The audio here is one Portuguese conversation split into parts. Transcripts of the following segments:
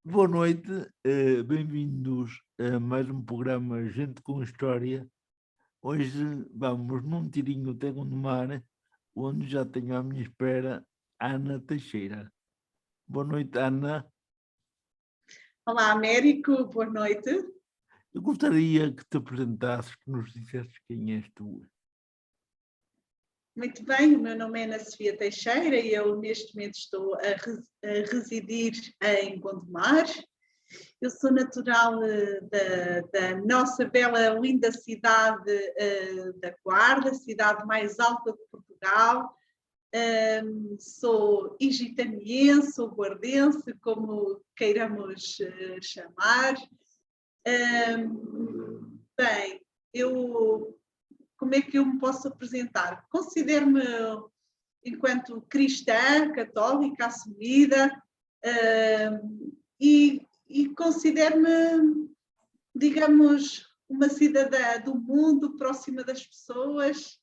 Boa noite, bem-vindos a mais um programa Gente com História. Hoje vamos num tirinho até Gondomar, onde já tenho à minha espera Ana Teixeira. Boa noite, Ana. Olá, Américo, boa noite. Eu gostaria que te apresentasses, que nos dissesses quem és tu. Muito bem, o meu nome é Ana Sofia Teixeira e eu neste momento estou a residir em Gondomar. Eu sou natural da nossa bela, linda cidade da Guarda, cidade mais alta de Portugal. Sou igitaniense, sou guardense, como queiramos chamar. Bem, como é que eu me posso apresentar? Considero-me, enquanto cristã, católica, assumida, e considero-me, digamos, uma cidadã do mundo, próxima das pessoas,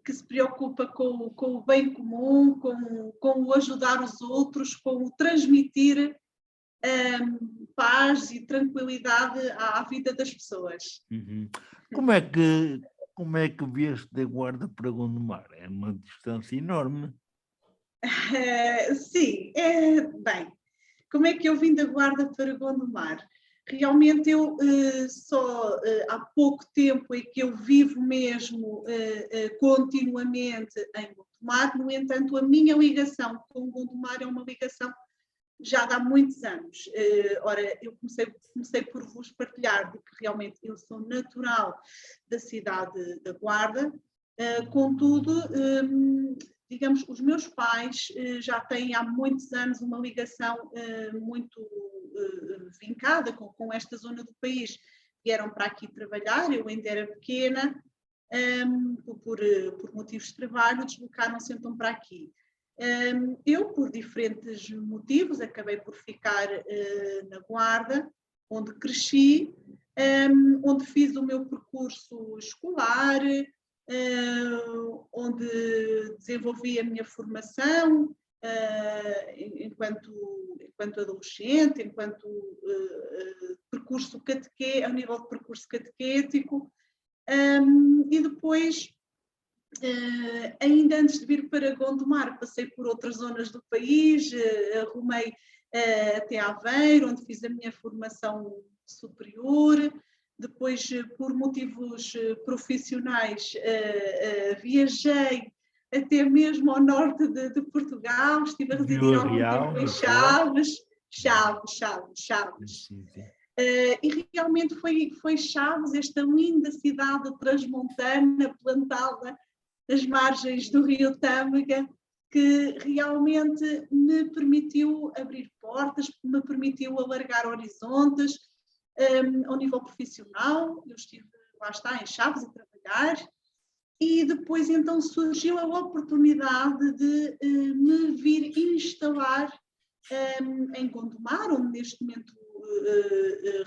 que se preocupa com o bem comum, com o ajudar os outros, com o transmitir paz e tranquilidade à vida das pessoas. Uhum. Como é que vieste da Guarda para Gondomar? É uma distância enorme. Sim, bem, como é que eu vim da Guarda para Gondomar? Realmente eu só há pouco tempo é que eu vivo mesmo continuamente em Gondomar. No entanto, a minha ligação com Gondomar é uma ligação já há muitos anos. Ora, eu comecei por vos partilhar de que realmente eu sou natural da cidade da Guarda, contudo, digamos, os meus pais já têm há muitos anos uma ligação muito vincada com esta zona do país. Vieram para aqui trabalhar, eu ainda era pequena, por motivos de trabalho, deslocaram-se então para aqui. Eu, por diferentes motivos, acabei por ficar na Guarda, onde cresci, onde fiz o meu percurso escolar, onde desenvolvi a minha formação enquanto adolescente, enquanto percurso a nível de percurso catequético, e depois, ainda antes de vir para Gondomar, passei por outras zonas do país, arrumei até Aveiro, onde fiz a minha formação superior. Depois, por motivos profissionais, viajei até mesmo ao norte de Portugal, estive a residir algum tempo em Chaves. Chaves. Sim, sim. E realmente foi Chaves, esta linda cidade transmontana, plantada nas margens do rio Tâmega, que realmente me permitiu abrir portas, me permitiu alargar horizontes ao nível profissional. Eu estive, lá está, em Chaves a trabalhar, e depois então surgiu a oportunidade de me vir instalar em Gondomar, onde neste momento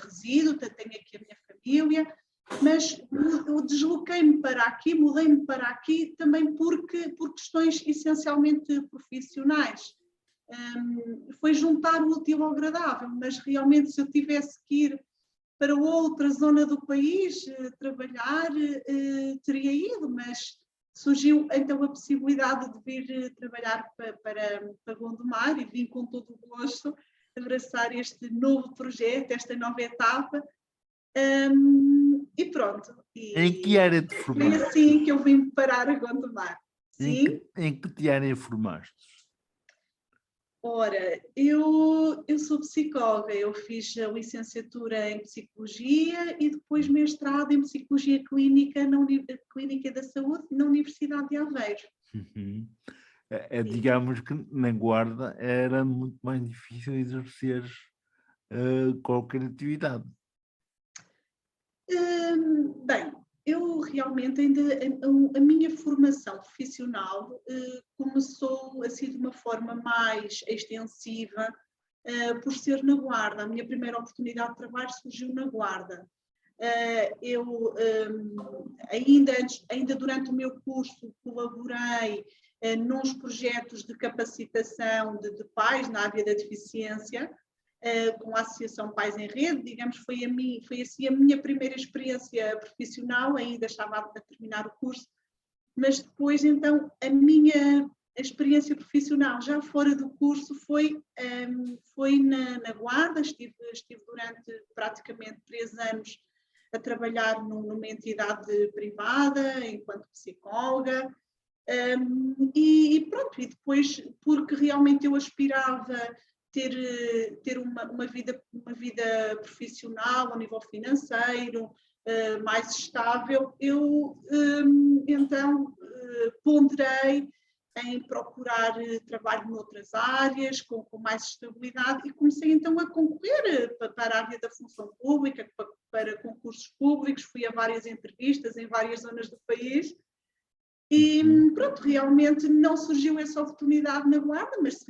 resido, tenho aqui a minha família, mas eu desloquei-me para aqui, mudei-me para aqui também por questões essencialmente profissionais. Foi juntar o útil ao agradável, mas realmente se eu tivesse que ir para outra zona do país trabalhar, teria ido, mas surgiu então a possibilidade de vir trabalhar para Gondomar, e vim com todo o gosto abraçar este novo projeto, esta nova etapa, e pronto. Em que área te formaste? Foi assim que eu vim parar a Gondomar. Sim? Em que área formaste? Ora, eu sou psicóloga, eu fiz a licenciatura em Psicologia e depois mestrado em Psicologia Clínica Clínica da Saúde na Universidade de Aveiro. Uhum. Digamos que na Guarda era muito mais difícil exercer qualquer atividade. Bem, eu realmente a minha formação profissional começou assim de uma forma mais extensiva por ser na Guarda. A minha primeira oportunidade de trabalho surgiu na Guarda. Eu ainda durante o meu curso colaborei nos projetos de capacitação de pais na área da deficiência, com a Associação Pais em Rede, digamos, foi assim a minha primeira experiência profissional, ainda estava a terminar o curso, mas depois então a minha experiência profissional já fora do curso foi na Guarda, estive durante praticamente 3 anos a trabalhar numa entidade privada, enquanto psicóloga, e pronto, e depois, porque realmente eu aspirava ter uma vida profissional, a nível financeiro, mais estável, eu então ponderei em procurar trabalho noutras áreas, com mais estabilidade, e comecei então a concorrer para a área da função pública, para concursos públicos, fui a várias entrevistas em várias zonas do país, e pronto, realmente não surgiu essa oportunidade na Guarda, mas se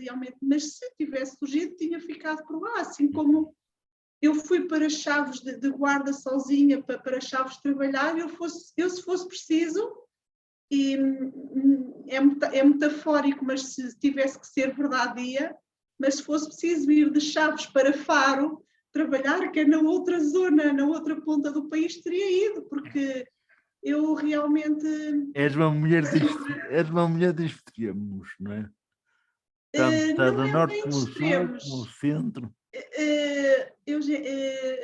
tivesse surgido, tinha ficado por lá, assim como eu fui para Chaves de Guarda sozinha, para Chaves trabalhar, se fosse preciso, e é metafórico, mas se tivesse que ser verdadia, mas se fosse preciso ir de Chaves para Faro trabalhar, que é na outra zona, na outra ponta do país, teria ido, porque eu realmente... És uma mulher de extremos, não é? Tanto está não do é norte bem como de do sul, como do extremos. centro.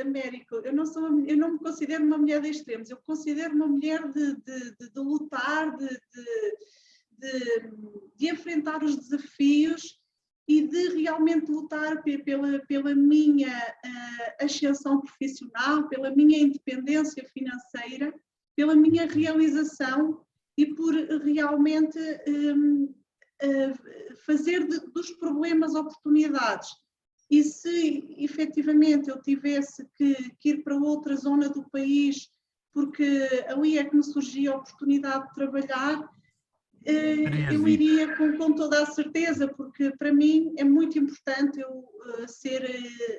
Américo, eu não me considero uma mulher de extremos, eu considero uma mulher de lutar, de enfrentar os desafios e de realmente lutar pela minha ascensão profissional, pela minha independência financeira, pela minha realização e por realmente fazer dos problemas oportunidades. E se efetivamente eu tivesse que ir para outra zona do país, porque ali é que me surgia a oportunidade de trabalhar, eu iria com toda a certeza, porque para mim é muito importante eu ser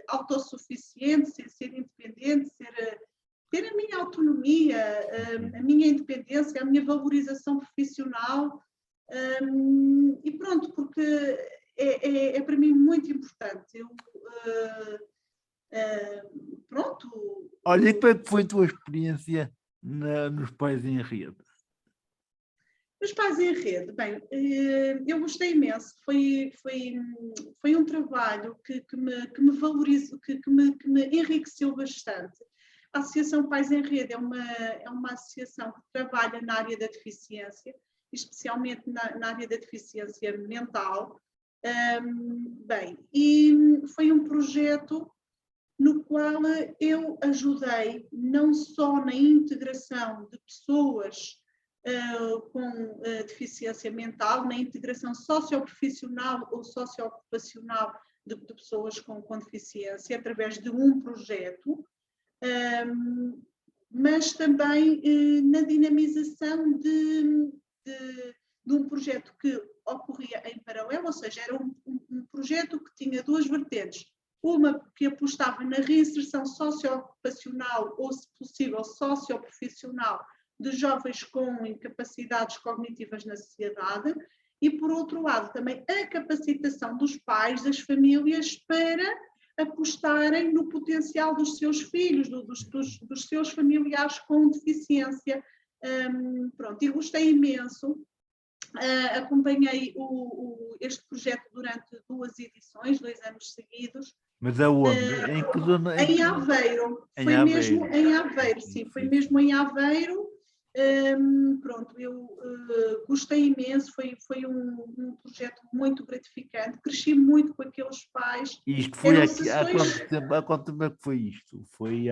autossuficiente, ser independente, ter a minha autonomia, a minha independência, a minha valorização profissional, e pronto, porque é para mim muito importante. Pronto. Olha, e como é que foi a tua experiência nos Pais em Rede? Os Pais em Rede, bem, eu gostei imenso, foi um trabalho que me valorizou, que me enriqueceu bastante. A Associação Pais em Rede é uma associação que trabalha na área da deficiência, especialmente na área da deficiência mental. Bem, e foi um projeto no qual eu ajudei não só na integração de pessoas com deficiência mental, na integração socioprofissional ou socioocupacional de pessoas com deficiência, através de um projeto, mas também na dinamização de um projeto que ocorria em paralelo, ou seja, era um projeto que tinha 2 vertentes. Uma que apostava na reinserção socioocupacional ou, se possível, socioprofissional de jovens com incapacidades cognitivas na sociedade, e, por outro lado, também a capacitação dos pais, das famílias, para apostarem no potencial dos seus filhos, dos seus familiares com deficiência. Pronto, e gostei imenso. Acompanhei este projeto durante 2 edições, 2 anos seguidos. Mas aonde? Em que zona? Em Aveiro. Foi mesmo em Aveiro, sim. Foi mesmo em Aveiro. Pronto, eu gostei imenso, foi um projeto muito gratificante, cresci muito com aqueles pais. Isto foi aqui, há quanto tempo é que foi isto? Foi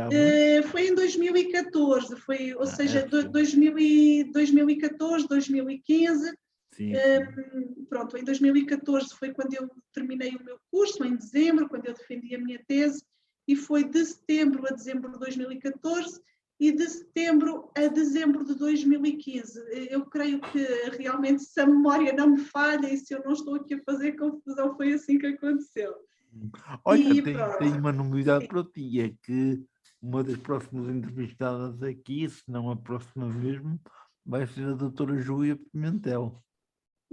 em 2014, ou seja, 2014, 2015. Sim. Pronto, em 2014 foi quando eu terminei o meu curso, em dezembro, quando eu defendi a minha tese, e foi de setembro a dezembro de 2014 e de setembro a dezembro de 2015. Eu creio que realmente, se a memória não me falha e se eu não estou aqui a fazer confusão, foi assim que aconteceu. Olha, tem uma novidade para ti, é que uma das próximas entrevistadas aqui, se não a próxima mesmo, vai ser a doutora Júlia Pimentel.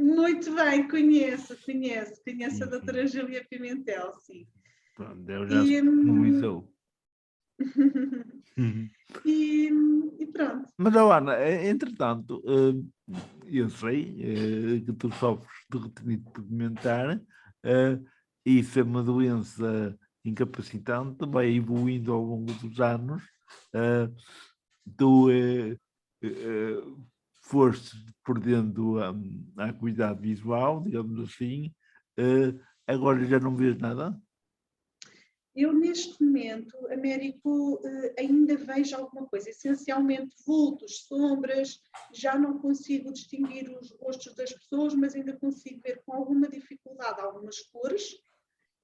Muito bem, conheço a doutora Júlia Pimentel, sim. Pronto, eu já se economizou. E, e pronto. Mas, oh, Ana, entretanto, eu sei que tu sofres de retinite pigmentar, isso é uma doença incapacitante, vai evoluindo ao longo dos anos. Tu foste perdendo a acuidade visual, digamos assim, agora já não vês nada? Eu, neste momento, Américo, ainda vejo alguma coisa, essencialmente vultos, sombras, já não consigo distinguir os rostos das pessoas, mas ainda consigo ver com alguma dificuldade algumas cores.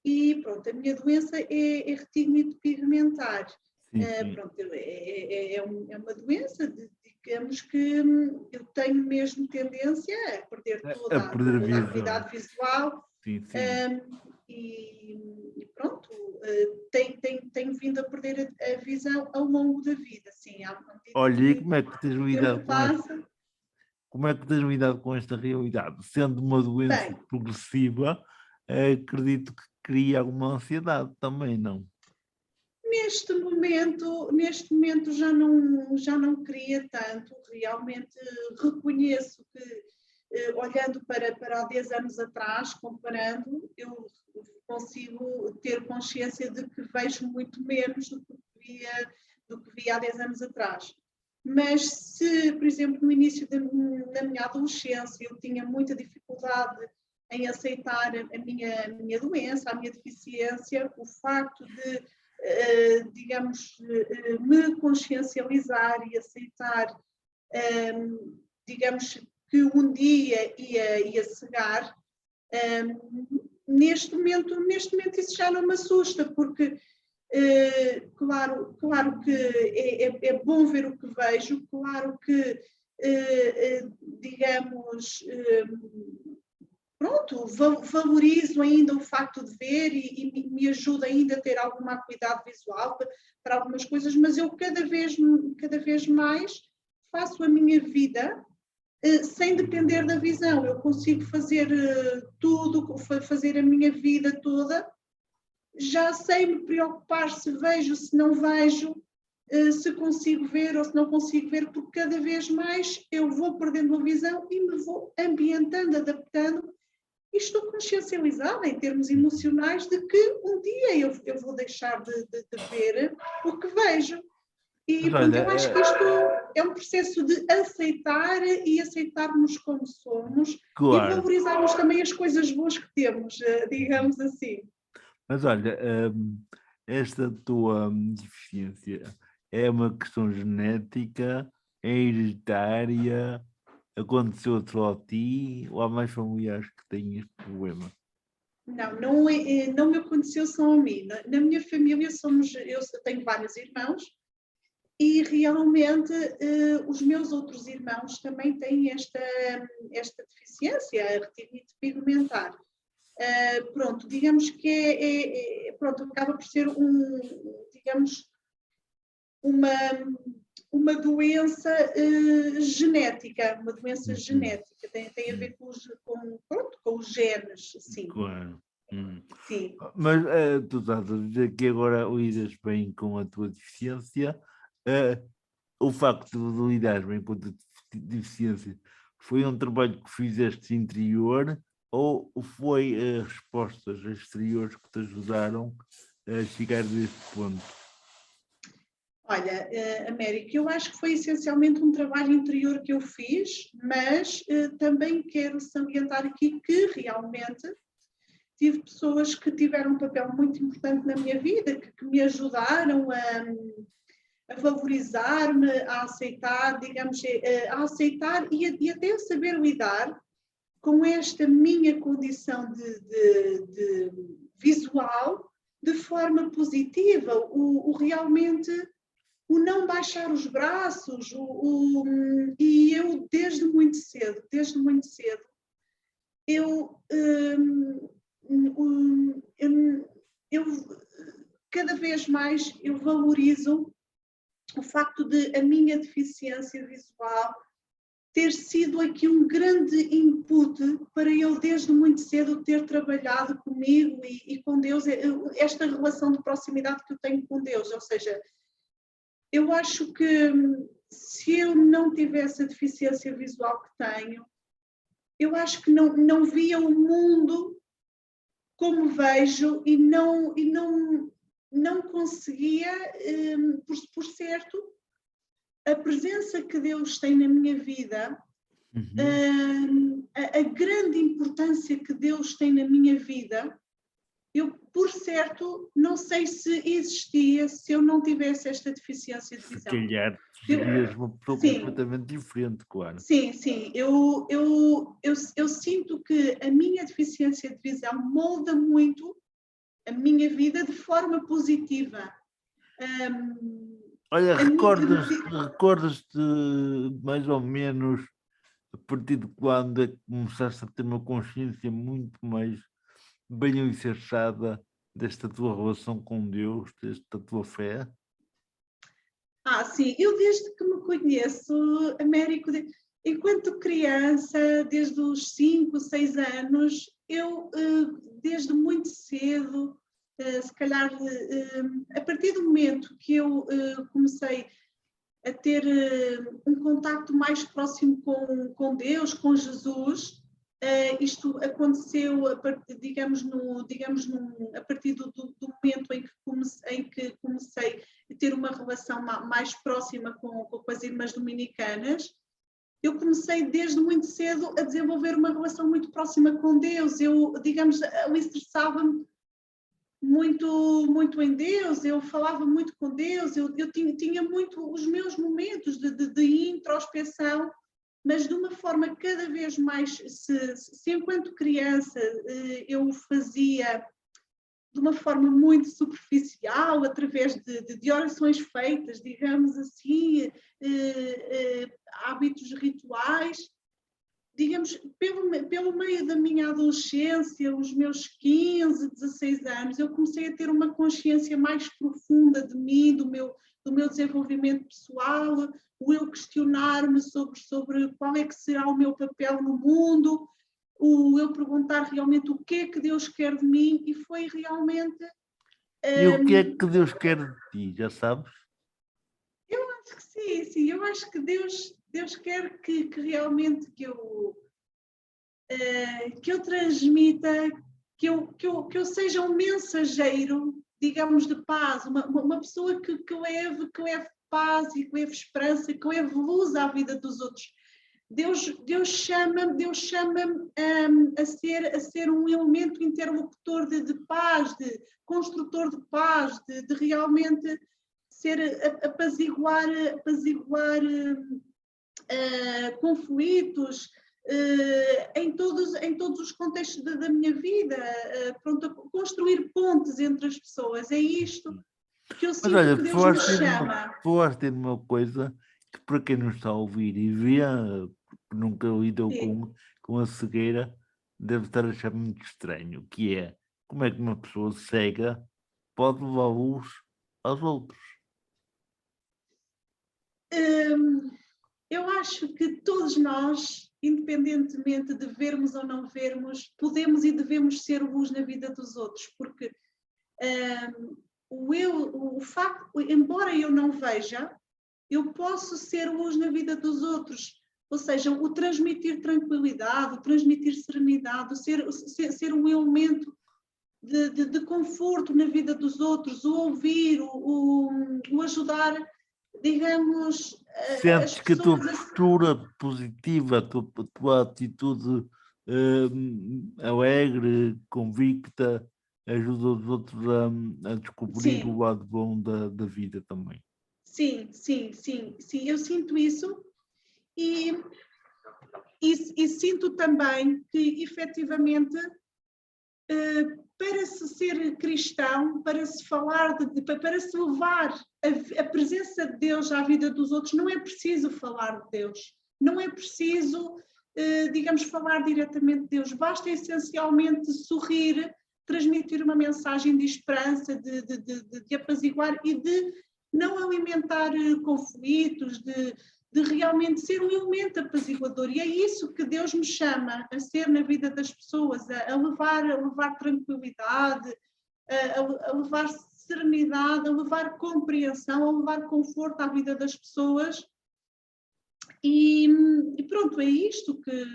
E pronto, a minha doença é retinite pigmentar. Sim. Pronto, é uma doença, digamos que eu tenho mesmo tendência a perder A toda perder a visão. acuidade visual. Sim. E pronto, tenho vindo a perder a visão ao longo da vida. Assim, Olha, e como é que tens lidado com passa. Como é que tens lidado com esta realidade? Sendo uma doença Bem, progressiva, acredito que cria alguma ansiedade também, não? neste momento já não queria tanto, realmente reconheço que, olhando para há 10 anos atrás, comparando, eu consigo ter consciência de que vejo muito menos do que via há 10 anos atrás. Mas se, por exemplo, no início da minha adolescência eu tinha muita dificuldade em aceitar a minha doença, a minha deficiência, o facto de digamos, me consciencializar e aceitar, digamos, que um dia ia chegar, neste momento isso já não me assusta, porque claro que é bom ver o que vejo, claro que, digamos, pronto, valorizo ainda o facto de ver e me ajuda ainda a ter alguma acuidade visual para algumas coisas, mas eu cada vez mais faço a minha vida sem depender da visão. Eu consigo fazer tudo, fazer a minha vida toda, já sei me preocupar se vejo, se não vejo, se consigo ver ou se não consigo ver, porque cada vez mais eu vou perdendo a visão e me vou ambientando, adaptando. E estou consciencializada em termos emocionais de que um dia eu vou deixar de ver o que vejo. E portanto, eu acho que isto é um processo de aceitar e aceitarmos como somos, claro. E valorizarmos também as coisas boas que temos, digamos assim. Mas olha, esta tua deficiência é uma questão genética, é hereditária, aconteceu só a ti ou há mais familiares que têm este problema? Não me aconteceu só a mim. Na minha família eu tenho vários irmãos e realmente os meus outros irmãos também têm esta deficiência, a retinite pigmentar. Pronto, digamos que pronto, acaba por ser digamos, uma doença genética, genética, tem a ver com os genes, sim. Claro. Sim. Mas tu estás a dizer que agora lidas bem com a tua deficiência. O facto de lidar bem com a tua deficiência foi um trabalho que fizeste interior ou foi respostas exteriores que te ajudaram a chegar deste ponto? Olha, América, eu acho que foi essencialmente um trabalho interior que eu fiz, mas também quero salientar aqui que realmente tive pessoas que tiveram um papel muito importante na minha vida, que me ajudaram a valorizar-me, a aceitar, digamos, a aceitar e até a saber lidar com esta minha condição de visual de forma positiva, realmente o não baixar os braços, e eu desde muito cedo, eu cada vez mais eu valorizo o facto de a minha deficiência visual ter sido aqui um grande input para eu, desde muito cedo, ter trabalhado comigo e com Deus, esta relação de proximidade que eu tenho com Deus. Ou seja, eu acho que se eu não tivesse a deficiência visual que tenho, eu acho que não via o mundo como vejo e não conseguia, por certo, a presença que Deus tem na minha vida, a grande importância que Deus tem na minha vida, eu, por certo, não sei se existia se eu não tivesse esta deficiência de visão. Se calhar serias uma pessoa completamente diferente, claro. Sim, eu sinto que a minha deficiência de visão molda muito a minha vida de forma positiva. Olha, recordas-te mais ou menos a partir de quando é que começaste a ter uma consciência muito mais bem alicerçada desta tua relação com Deus, desta tua fé? Sim, eu desde que me conheço, Américo, enquanto criança, desde os 5, 6 anos, eu desde muito cedo, se calhar a partir do momento que eu comecei a ter um contacto mais próximo com Deus, com Jesus, isto aconteceu a partir, a partir do momento em que comecei a ter uma relação mais próxima com as irmãs dominicanas. Eu comecei desde muito cedo a desenvolver uma relação muito próxima com Deus. Eu, alicerçava-me muito em Deus, eu falava muito com Deus, eu tinha muito os meus momentos de introspeção, mas de uma forma cada vez mais, se enquanto criança eu fazia de uma forma muito superficial, através de orações feitas, digamos assim, hábitos rituais, digamos, pelo meio da minha adolescência, os meus 15, 16 anos, eu comecei a ter uma consciência mais profunda de mim, do meu desenvolvimento pessoal, o eu questionar-me sobre qual é que será o meu papel no mundo, o eu perguntar realmente o que é que Deus quer de mim, e foi realmente... E o que é que Deus quer de ti, já sabes? Eu acho que sim, eu acho que Deus quer que realmente que eu transmita, que eu seja um mensageiro, digamos, de paz, uma pessoa que leve paz e que leve esperança, que leve luz à vida dos outros. Deus chama-me a ser um elemento interlocutor de paz, de construtor de paz, de realmente ser apaziguar conflitos em todos os contextos da minha vida, construir pontes entre as pessoas. É isto que eu sinto. Mas olha, que Deus me chama. Falaste de uma coisa que, para quem não está a ouvir e vê, porque nunca lidou com a cegueira, deve estar a achar muito estranho, que é como é que uma pessoa cega pode levar luz aos outros. Eu acho que todos nós, independentemente de vermos ou não vermos, podemos e devemos ser luz na vida dos outros, porque o facto, embora eu não veja, eu posso ser luz na vida dos outros, ou seja, o transmitir tranquilidade, o transmitir serenidade, ser um elemento de conforto na vida dos outros, o ouvir, o ajudar, digamos... Sentes que a tua postura positiva, a tua atitude alegre, convicta, ajuda os outros a descobrir o lado bom da vida também. Sim, eu sinto isso e sinto também que, efetivamente, para se ser cristão, para se falar, para se levar a presença de Deus à vida dos outros, não é preciso falar de Deus, não é preciso, digamos, falar diretamente de Deus, basta essencialmente sorrir, transmitir uma mensagem de esperança, de apaziguar e de não alimentar conflitos, de de realmente ser um elemento apaziguador. E é isso que Deus me chama a ser na vida das pessoas, a levar tranquilidade, a levar serenidade, a levar compreensão, a levar conforto à vida das pessoas. E pronto, é isto que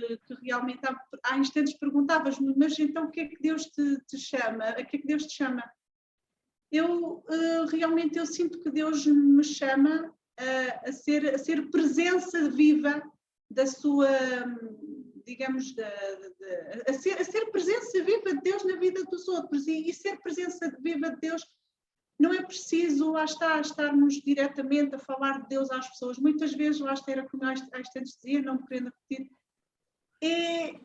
realmente há instantes perguntavas-me, mas então o que é que Deus te chama? A que é que Deus te chama? Realmente eu sinto que Deus me chama a ser presença viva da sua, digamos, a ser presença viva de Deus na vida dos outros. E ser presença viva de Deus não é preciso, lá está, estarmos diretamente a falar de Deus às pessoas. Muitas vezes, lá está, era como há instantes dizia, não me querendo repetir,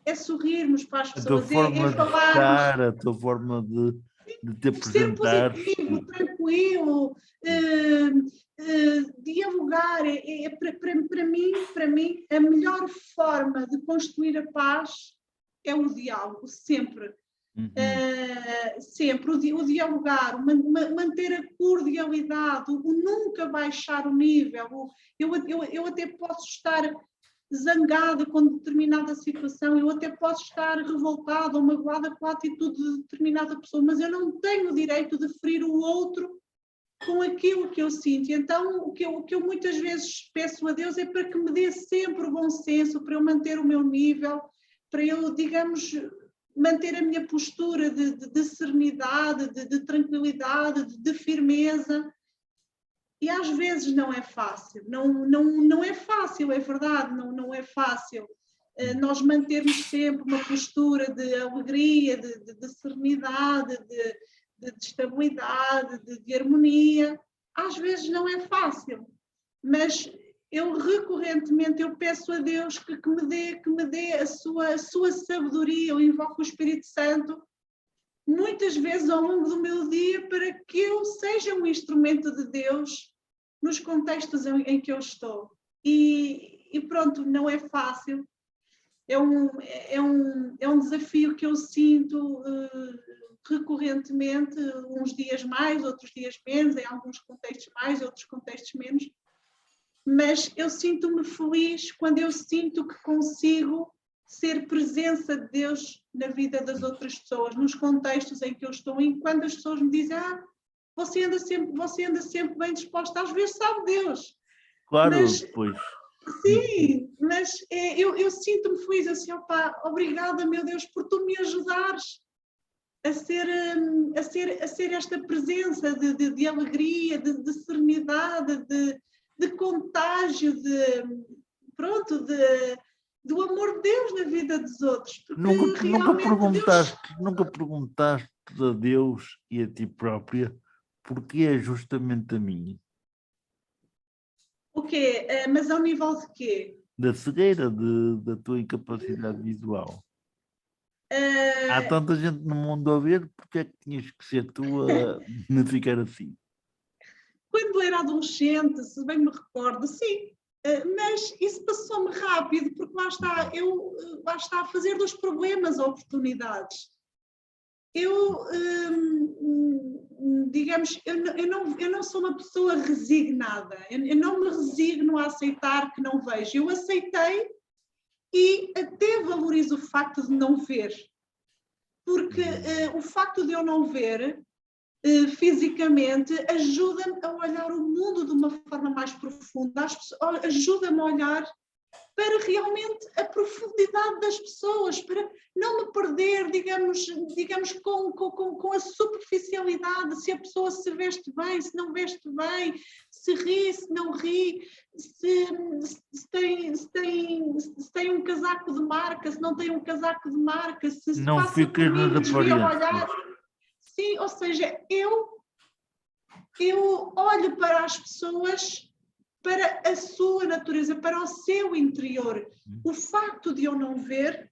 é sorrirmos para as A tua pessoas, forma de falarmos, estar, a tua forma de te ser apresentar. positivo, tranquilo, dialogar. Para mim, a melhor forma de construir a paz é o diálogo, sempre. Sempre o dialogar, manter a cordialidade, o nunca baixar o nível. Eu até posso estar zangada com determinada situação, eu até posso estar revoltada ou magoada com a atitude de determinada pessoa, mas eu não tenho o direito de ferir o outro com aquilo que eu sinto. Então, o que eu muitas vezes peço a Deus é para que me dê sempre o bom senso, para eu manter o meu nível, para eu, digamos, manter a minha postura de serenidade, de tranquilidade, de firmeza. E às vezes não é fácil, não é fácil, é verdade, não é fácil. Nós mantermos sempre uma postura de alegria, de serenidade, de estabilidade, de harmonia. Às vezes não é fácil, mas eu recorrentemente peço a Deus que me dê a sua sabedoria. Eu invoco o Espírito Santo muitas vezes ao longo do meu dia para que eu seja um instrumento de Deus nos contextos em que eu estou. E pronto, não é fácil. É um desafio que eu sinto recorrentemente, uns dias mais, outros dias menos, em alguns contextos mais, outros contextos menos. Mas eu sinto-me feliz quando eu sinto que consigo ser presença de Deus na vida das outras pessoas, nos contextos em que eu estou, e quando as pessoas me dizem, você anda sempre bem disposta, às vezes sabe Deus. Claro, mas, depois. Sim, mas eu sinto-me feliz, assim, obrigada, meu Deus, por tu me ajudares a ser esta presença de alegria, de serenidade, de contágio, do amor de Deus na vida dos outros. Nunca perguntaste a Deus e a ti própria porque é justamente a mim. O quê? Mas ao nível de quê? Da cegueira, da tua incapacidade visual. Há tanta gente no mundo a ver, porque é que tinhas que ser tu a me ficar assim? Quando era adolescente, se bem me recordo, sim. Mas isso passou-me rápido, porque lá está a fazer dos problemas oportunidades. Digamos, eu não sou uma pessoa resignada, eu não me resigno a aceitar que não vejo. Eu aceitei e até valorizo o facto de não ver, porque o facto de eu não ver fisicamente ajuda-me a olhar o mundo de uma forma mais profunda, ajuda-me a olhar para realmente a profundidade das pessoas, para não me perder, digamos com a superficialidade, se a pessoa se veste bem, se não veste bem, se ri, se não ri, se tem um casaco de marca, se não tem um casaco de marca, se não passa por mim, me desvia a olhar. Sim, ou seja, eu olho para as pessoas, para a sua natureza, para o seu interior. O facto de eu não ver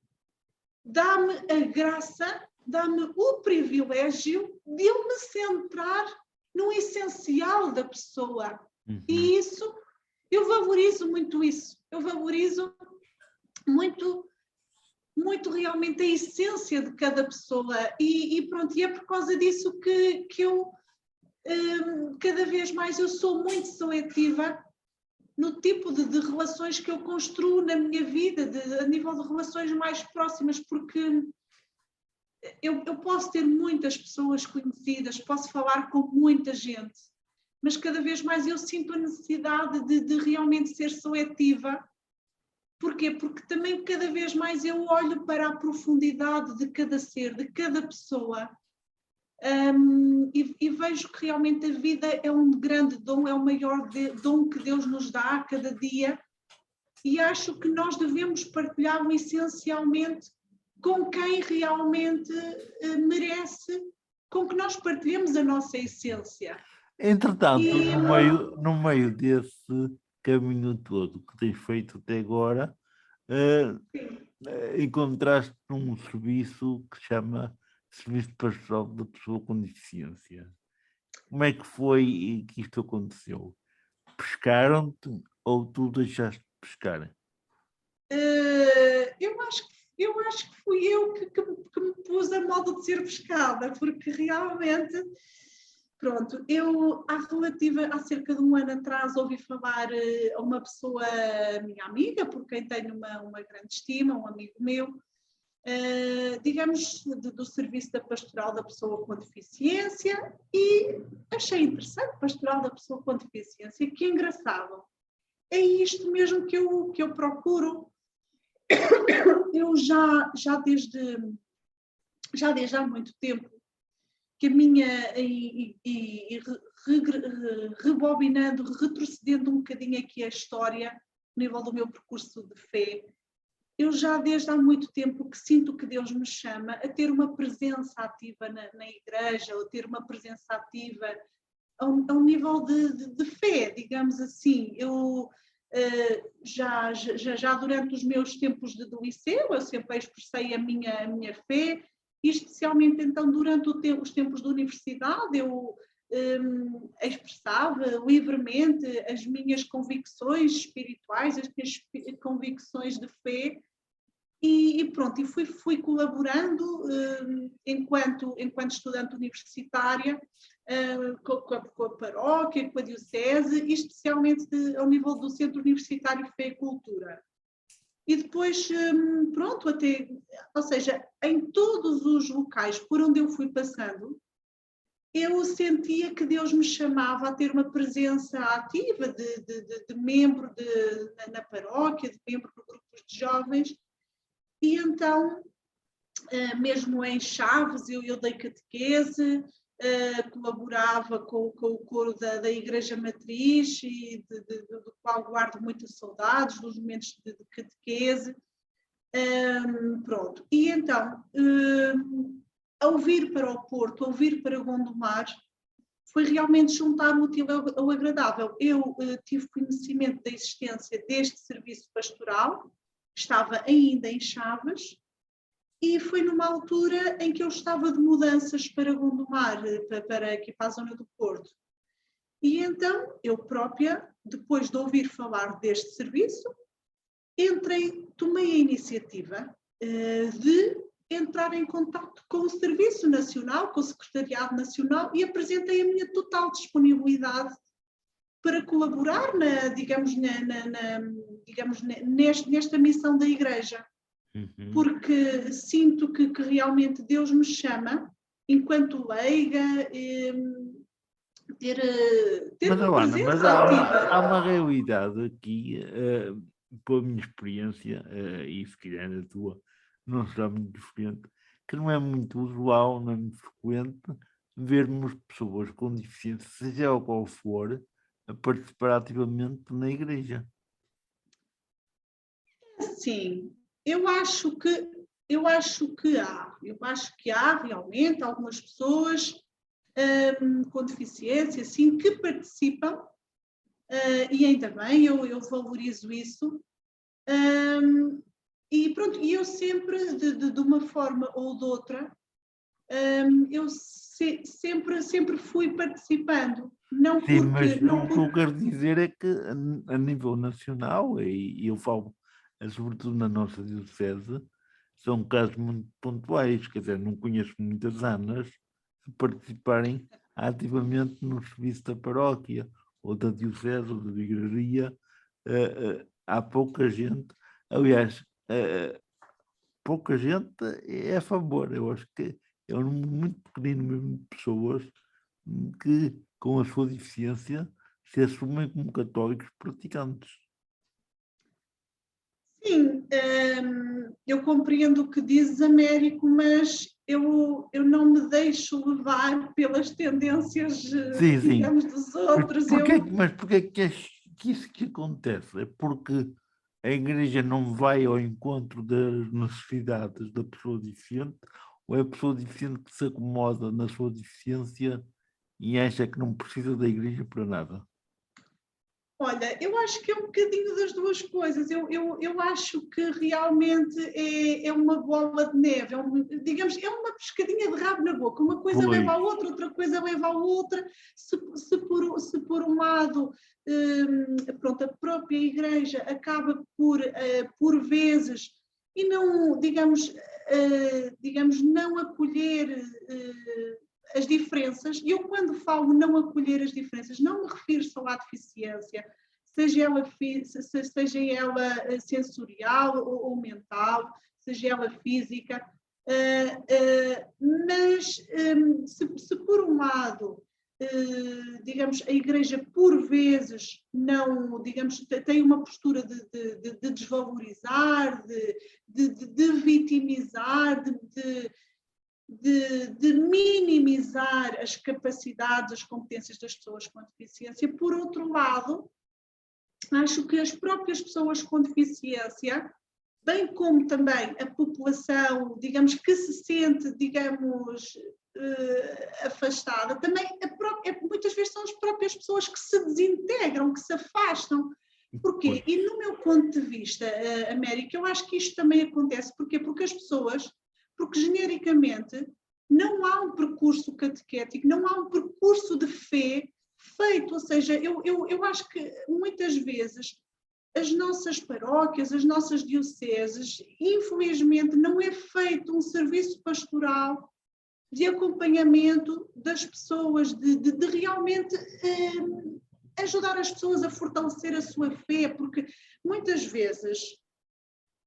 dá-me a graça, dá-me o privilégio de eu me centrar no essencial da pessoa. E isso, eu valorizo muito isso. Eu valorizo muito realmente a essência de cada pessoa. E pronto, e é por causa disso que eu, cada vez mais, eu sou muito seletiva no tipo de relações que eu construo na minha vida, a nível de relações mais próximas, porque eu posso ter muitas pessoas conhecidas, posso falar com muita gente, mas cada vez mais eu sinto a necessidade de realmente ser seletiva. Porquê? Porque também cada vez mais eu olho para a profundidade de cada ser, de cada pessoa, e vejo que realmente a vida é um grande dom, é o maior dom que Deus nos dá a cada dia, e acho que nós devemos partilhá-lo essencialmente com quem realmente merece, com que nós partilhemos a nossa essência. Entretanto, no meio desse caminho todo que tens feito até agora, encontraste um serviço que se chama Serviço Pastoral da Pessoa com Deficiência. Como é que foi que isto aconteceu? Pescaram-te ou tu deixaste de pescar? Eu acho que fui eu que me pus a modo de ser pescada, porque realmente, pronto, eu há cerca de um ano atrás ouvi falar a uma pessoa, minha amiga, por quem tenho uma grande estima, um amigo meu, digamos, do Serviço da Pastoral da Pessoa com Deficiência, e achei interessante, Pastoral da Pessoa com Deficiência, que engraçado. É isto mesmo que eu procuro. Eu já desde há muito tempo que a minha, rebobinando, retrocedendo um bocadinho aqui a história, no nível do meu percurso de fé, eu já desde há muito tempo que sinto que Deus me chama a ter uma presença ativa na igreja, ou ter uma presença ativa a um nível de fé, digamos assim. Eu já durante os meus tempos de liceu, eu sempre expressei a minha fé, e especialmente então durante os tempos da universidade, eu expressava livremente as minhas convicções espirituais, as minhas convicções de fé, e pronto, e fui colaborando enquanto estudante universitária com a paróquia, com a diocese, e especialmente ao nível do Centro Universitário Fé e Cultura. E depois, pronto, ou seja, em todos os locais por onde eu fui passando, eu sentia que Deus me chamava a ter uma presença ativa de membro na paróquia, de membro de grupos de jovens. E então, mesmo em Chaves, eu dei catequese, colaborava com o coro da Igreja Matriz, e do qual guardo muitas saudades, dos momentos de catequese. Pronto. E então, ao vir para o Porto, ao vir para Gondomar, foi realmente juntar o útil ao agradável. Eu tive conhecimento da existência deste serviço pastoral, estava ainda em Chaves, e foi numa altura em que eu estava de mudanças para Gondomar, para aqui para a zona do Porto. E então, eu própria, depois de ouvir falar deste serviço, tomei a iniciativa de entrar em contato com o Serviço Nacional, com o Secretariado Nacional, e apresentei a minha total disponibilidade para colaborar, nesta missão da Igreja. Porque sinto que realmente Deus me chama, enquanto leiga, ter uma presença ativa. Há uma realidade aqui, pela minha experiência, e se calhar a tua não será muito diferente, que não é muito usual, não é muito frequente, vermos pessoas com deficiência, seja o qual for, a participar ativamente na igreja. Sim, eu acho que há realmente algumas pessoas com deficiência, sim, que participam, e ainda bem, eu valorizo isso. E pronto, e eu sempre, de uma forma ou de outra, eu sempre fui participando. Não Sim, porque, mas o que eu quero dizer é que a nível nacional, e eu falo sobretudo na nossa diocese, são casos muito pontuais, quer dizer, não conheço muitas Anas participarem ativamente no serviço da paróquia, ou da diocese, ou da igreja, há pouca gente, aliás, pouca gente é a favor. Eu acho que é um número muito pequenino mesmo de pessoas que, com a sua deficiência, se assumem como católicos praticantes. Sim, eu compreendo o que dizes, Américo, mas eu não me deixo levar pelas tendências, Sim, sim. digamos, dos outros. Mas porquê que isso que acontece? É porque a igreja não vai ao encontro das necessidades da pessoa deficiente, ou é a pessoa deficiente que se acomoda na sua deficiência e acha que não precisa da igreja para nada? Olha, eu acho que é um bocadinho das duas coisas. Eu acho que realmente é uma bola de neve, digamos, é uma pescadinha de rabo na boca. Uma coisa Pois. leva à outra, outra coisa leva à outra. Se por um lado, pronto, a própria igreja acaba por vezes, e não, digamos, não acolher as diferenças. E eu, quando falo não acolher as diferenças, não me refiro só à deficiência, seja ela sensorial ou mental, seja ela física, mas se por um lado, digamos, a igreja por vezes não, digamos, tem uma postura de desvalorizar, de vitimizar, de minimizar as capacidades, as competências das pessoas com deficiência. Por outro lado, acho que as próprias pessoas com deficiência, bem como também a população, digamos, que se sente, digamos, afastada, também muitas vezes são as próprias pessoas que se desintegram, que se afastam. Porquê? Pois. E no meu ponto de vista, América, eu acho que isto também acontece. Porquê? Porque as pessoas, porque genericamente não há um percurso catequético, não há um percurso de fé feito, ou seja, eu acho que muitas vezes as nossas paróquias, as nossas dioceses, infelizmente não é feito um serviço pastoral de acompanhamento das pessoas, de realmente ajudar as pessoas a fortalecer a sua fé, porque muitas vezes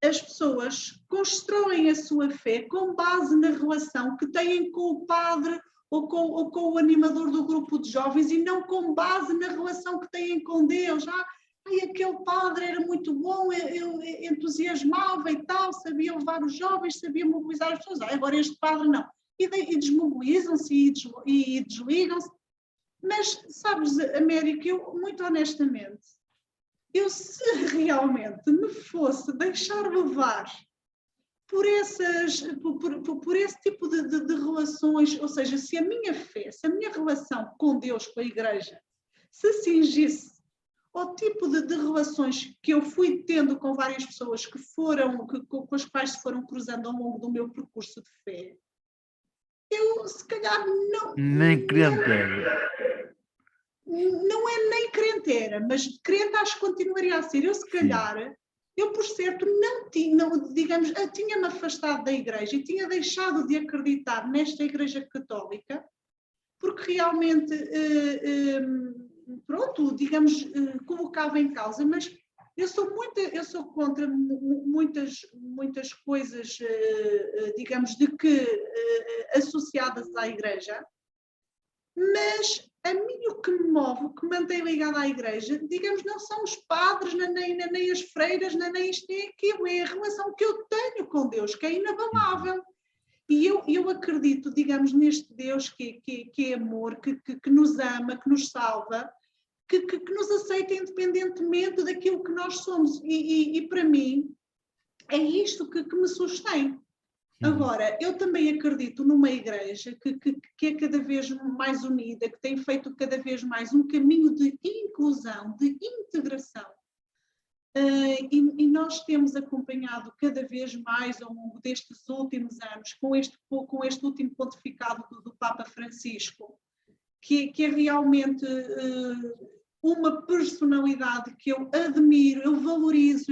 as pessoas constroem a sua fé com base na relação que têm com o padre ou com o animador do grupo de jovens e não com base na relação que têm com Deus. Aquele padre era muito bom, eu entusiasmava e tal, sabia levar os jovens, sabia mobilizar as pessoas. Agora este padre não. E desmobilizam-se e desligam-se. Mas, sabes, América, eu, muito honestamente, se realmente me fosse deixar levar por esse tipo de relações, ou seja, se a minha fé, se a minha relação com Deus, com a Igreja, se cingisse ao tipo de relações que eu fui tendo com várias pessoas com as quais se foram cruzando ao longo do meu percurso de fé, eu se calhar não... Nem crente era. Não é nem crente era, mas crente acho que continuaria a ser. Eu se calhar, eu por certo não tinha, digamos, tinha-me afastado da igreja e tinha deixado de acreditar nesta igreja católica, porque realmente, pronto, digamos, colocava em causa, mas eu sou contra muitas coisas, digamos, associadas à igreja, mas a mim o que me move, o que me mantém ligada à igreja, digamos, não são os padres, nem as freiras, nem isto, nem aquilo, é a relação que eu tenho com Deus, que é inabalável. E eu acredito, digamos, neste Deus que é amor, que nos ama, que nos salva, que nos aceita independentemente daquilo que nós somos. E para mim, é isto que me sustém. Agora, eu também acredito numa igreja que é cada vez mais unida, que tem feito cada vez mais um caminho de inclusão, de integração. E nós temos acompanhado cada vez mais ao longo destes últimos anos, com este último pontificado do Papa Francisco, que é realmente uma personalidade que eu admiro, eu valorizo,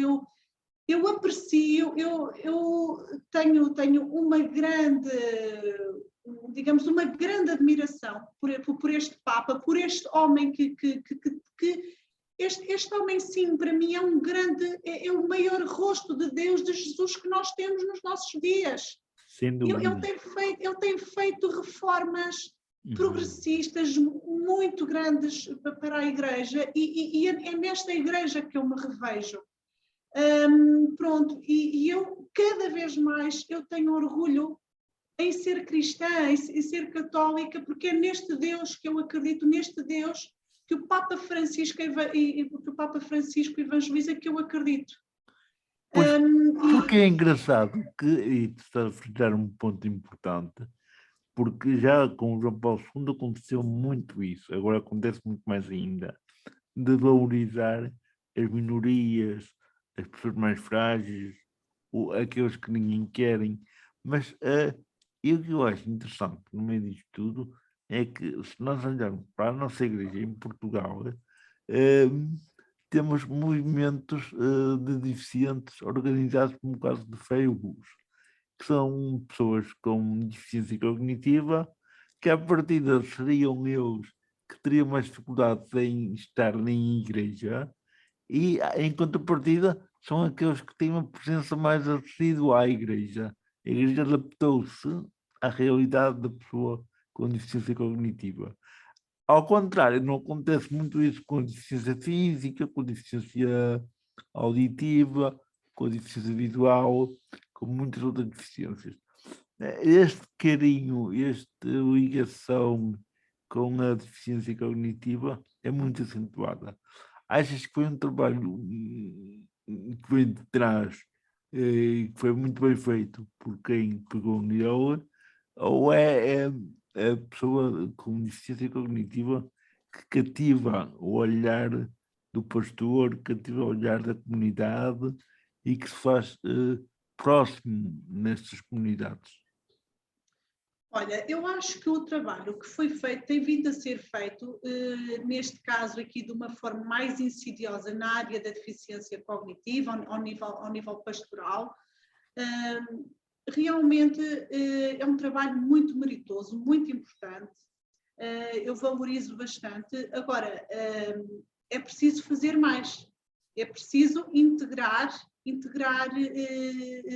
eu aprecio, eu tenho uma grande, digamos, uma grande admiração por este Papa, por este homem que este homem, sim, para mim é um grande, é o maior rosto de Deus, de Jesus que nós temos nos nossos dias. Sem dúvida. Ele tem feito reformas progressistas muito grandes para a igreja e é nesta igreja que eu me revejo. Pronto, e eu cada vez mais eu tenho orgulho em ser cristã, em ser católica, porque é neste Deus que eu acredito, neste Deus que o Papa Francisco evangeliza, que eu acredito. Pois, porque é engraçado que, e tu estás a frisar um ponto importante, porque já com o João Paulo II aconteceu muito isso, agora acontece muito mais ainda, de valorizar as minorias, as pessoas mais frágeis, aqueles que ninguém querem, mas o que eu acho interessante no meio disto tudo é que se nós olharmos para a nossa igreja em Portugal, temos movimentos de deficientes organizados como o caso de Fé e Luz, que são pessoas com deficiência cognitiva, que à partida seriam eles que teriam mais dificuldades em estar em igreja, e em contrapartida são aqueles que têm uma presença mais assídua à igreja. A igreja adaptou-se à realidade da pessoa com deficiência cognitiva. Ao contrário, não acontece muito isso com a deficiência física, com a deficiência auditiva, com a deficiência visual, com muitas outras deficiências. Este carinho, esta ligação com a deficiência cognitiva é muito acentuada. Achas que foi um trabalho que vem de trás, que foi muito bem feito por quem pegou nele, ou é a pessoa com deficiência cognitiva que cativa o olhar do pastor, cativa o olhar da comunidade e que se faz próximo nestas comunidades? Olha, eu acho que o trabalho que foi feito tem vindo a ser feito, neste caso aqui, de uma forma mais insidiosa na área da deficiência cognitiva, ao nível pastoral. Realmente é um trabalho muito meritoso, muito importante. Eu valorizo bastante. Agora, é preciso fazer mais. É preciso integrar,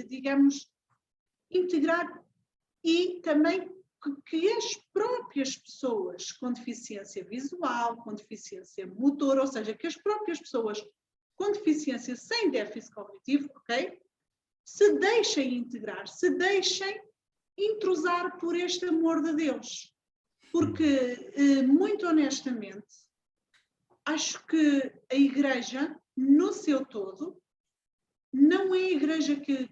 digamos, integrar e também que as próprias pessoas com deficiência visual, com deficiência motor, ou seja, que as próprias pessoas com deficiência sem déficit cognitivo, ok? Se deixem integrar, se deixem intrusar por este amor de Deus. Porque, muito honestamente, acho que a igreja, no seu todo, não é a igreja que,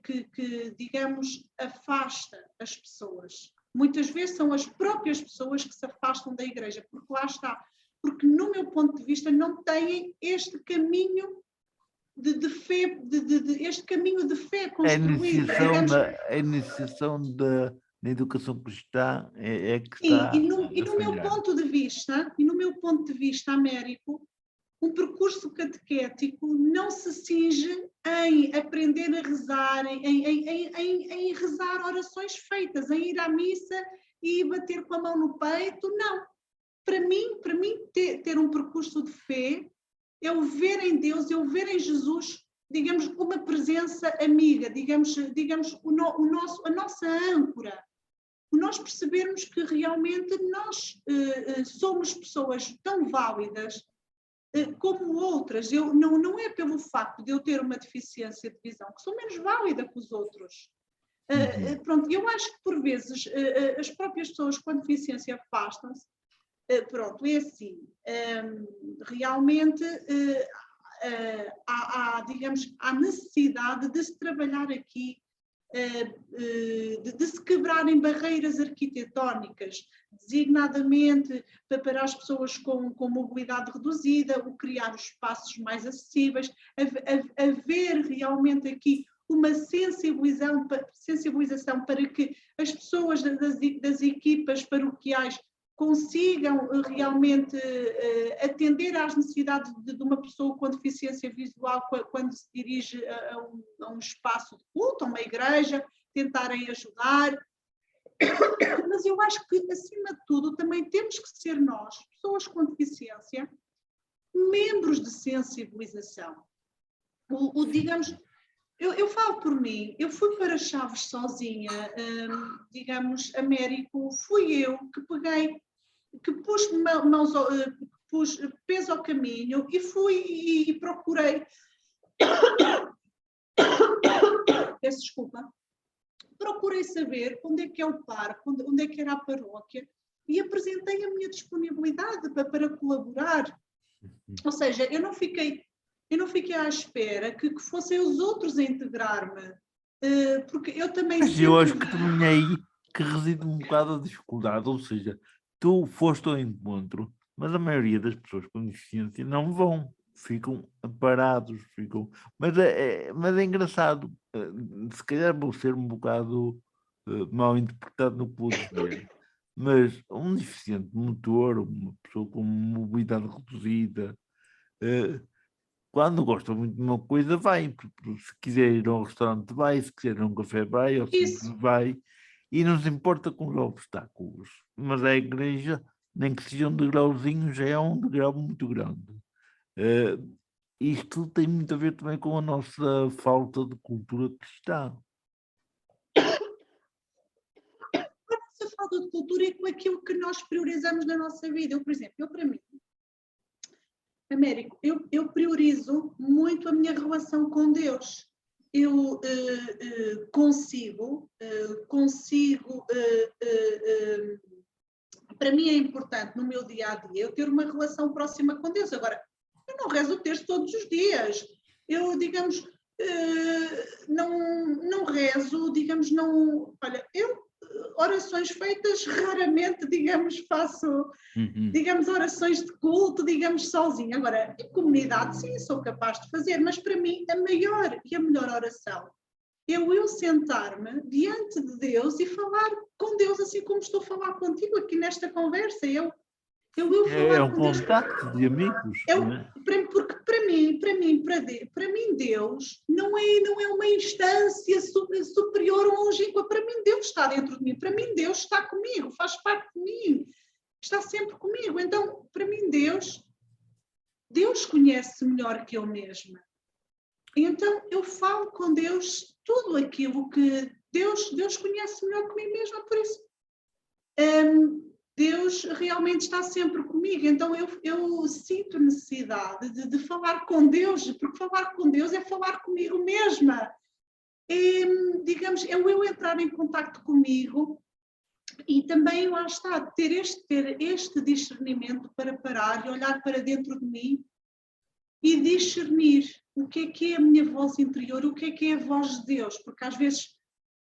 digamos, afasta as pessoas. Muitas vezes são as próprias pessoas que se afastam da igreja, porque lá está. Porque, no meu ponto de vista, não têm este caminho de fé, este caminho de fé construído. A iniciação da educação cristã é que está e no meu ponto de vista, Américo, um percurso catequético não se cinge em aprender a rezar, em rezar orações feitas, em ir à missa e bater com a mão no peito, não. Para mim ter um percurso de fé é o ver em Deus, é o ver em Jesus, digamos, uma presença amiga, digamos a nossa âncora. Nós percebermos que realmente nós somos pessoas tão válidas como outras. Não é pelo facto de eu ter uma deficiência de visão que sou menos válida que os outros. Pronto, eu acho que por vezes as próprias pessoas com deficiência afastam-se. Pronto, é assim. Realmente há necessidade de se trabalhar aqui, de se quebrarem barreiras arquitetónicas, designadamente para as pessoas com mobilidade reduzida, o criar os espaços mais acessíveis, haver realmente aqui uma sensibilização para que as pessoas das equipas paroquiais consigam realmente atender às necessidades de uma pessoa com deficiência visual quando se dirige a um espaço de culto, a uma igreja, tentarem ajudar. Mas eu acho que, acima de tudo, também temos que ser nós, pessoas com deficiência, membros de sensibilização. Digamos, eu falo por mim, eu fui para Chaves sozinha, digamos, Américo, fui eu que peguei, que pus mãos, pus peso ao caminho e fui e procurei, peço desculpa, procurei saber onde é que é o parque, onde é que era a paróquia e apresentei a minha disponibilidade para colaborar. Ou seja, eu não fiquei à espera que fossem os outros a integrar-me, porque eu também Mas eu acho sempre... que também é aí que reside um bocado a dificuldade, ou seja, tu foste ao encontro, mas a maioria das pessoas com deficiência não vão, ficam parados, mas é engraçado, se calhar vou ser um bocado mal interpretado no que vou dizer, mas um deficiente motor, uma pessoa com mobilidade reduzida, quando gosta muito de uma coisa, vai. Se quiser ir ao restaurante, vai. Se quiser ir a um café, vai. Ou Isso. vai. E não se importa com os obstáculos. Mas a igreja, nem que seja um degrauzinho, já é um degrau muito grande. Isto tem muito a ver também com a nossa falta de cultura cristã. A nossa falta de cultura é com aquilo que nós priorizamos na nossa vida. Eu, por exemplo, para mim, Américo, eu priorizo muito a minha relação com Deus. Eu consigo, para mim é importante no meu dia a dia eu ter uma relação próxima com Deus. Agora, eu não rezo o terço todos os dias. Eu, digamos, não rezo, digamos, não. Olha, orações feitas raramente, digamos, faço, digamos, orações de culto, digamos, sozinha. Agora, em comunidade, sim, sou capaz de fazer, mas para mim a maior e a melhor oração é eu sentar-me diante de Deus e falar com Deus assim como estou a falar contigo aqui nesta conversa. Eu falar um com Deus. contacto de amigos. Porque para mim Deus não é uma instância superior ou longínqua. Para mim Deus está dentro de mim. Para mim Deus está comigo, faz parte de mim, está sempre comigo. Então, para mim Deus conhece melhor que eu mesma. Então eu falo com Deus tudo aquilo que Deus conhece melhor que mim mesma, por isso Deus realmente está sempre comigo, então eu sinto necessidade de falar com Deus, porque falar com Deus é falar comigo mesma. Digamos, é eu entrar em contacto comigo e também lá está, ter este discernimento para parar e olhar para dentro de mim e discernir o que é a minha voz interior, o que é a voz de Deus, porque às vezes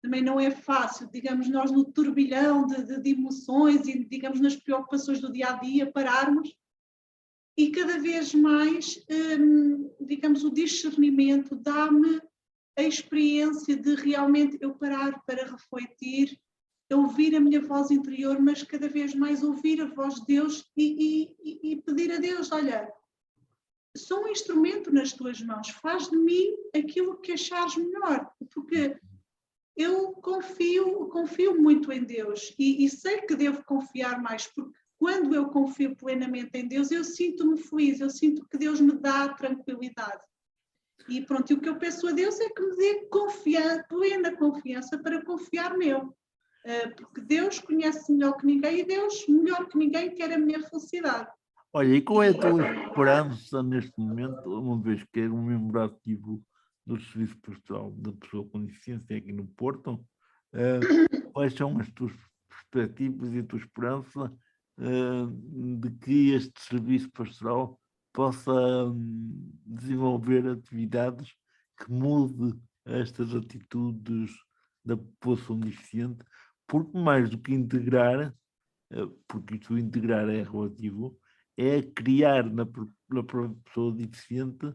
também não é fácil, digamos, nós no turbilhão de emoções e, digamos, nas preocupações do dia-a-dia, pararmos e cada vez mais, digamos, o discernimento dá-me a experiência de realmente eu parar para refletir, ouvir a minha voz interior, mas cada vez mais ouvir a voz de Deus e pedir a Deus, olha, sou um instrumento nas tuas mãos, faz de mim aquilo que achares melhor, porque eu confio muito em Deus e sei que devo confiar mais, porque quando eu confio plenamente em Deus, eu sinto-me feliz, eu sinto que Deus me dá tranquilidade. E pronto, e o que eu peço a Deus é que me dê plena confiança para confiar nele. Porque Deus conhece melhor que ninguém e Deus, melhor que ninguém, quer a minha felicidade. Olha, e qual é a tua esperança neste momento, uma vez que é um membro ativo do Serviço Pastoral da Pessoa com Deficiência aqui no Porto? Quais são as tuas perspectivas e a tua esperança de que este Serviço Pastoral possa desenvolver atividades que mude estas atitudes da população deficiente, porque mais do que integrar, porque isto integrar é relativo, é criar na própria pessoa deficiente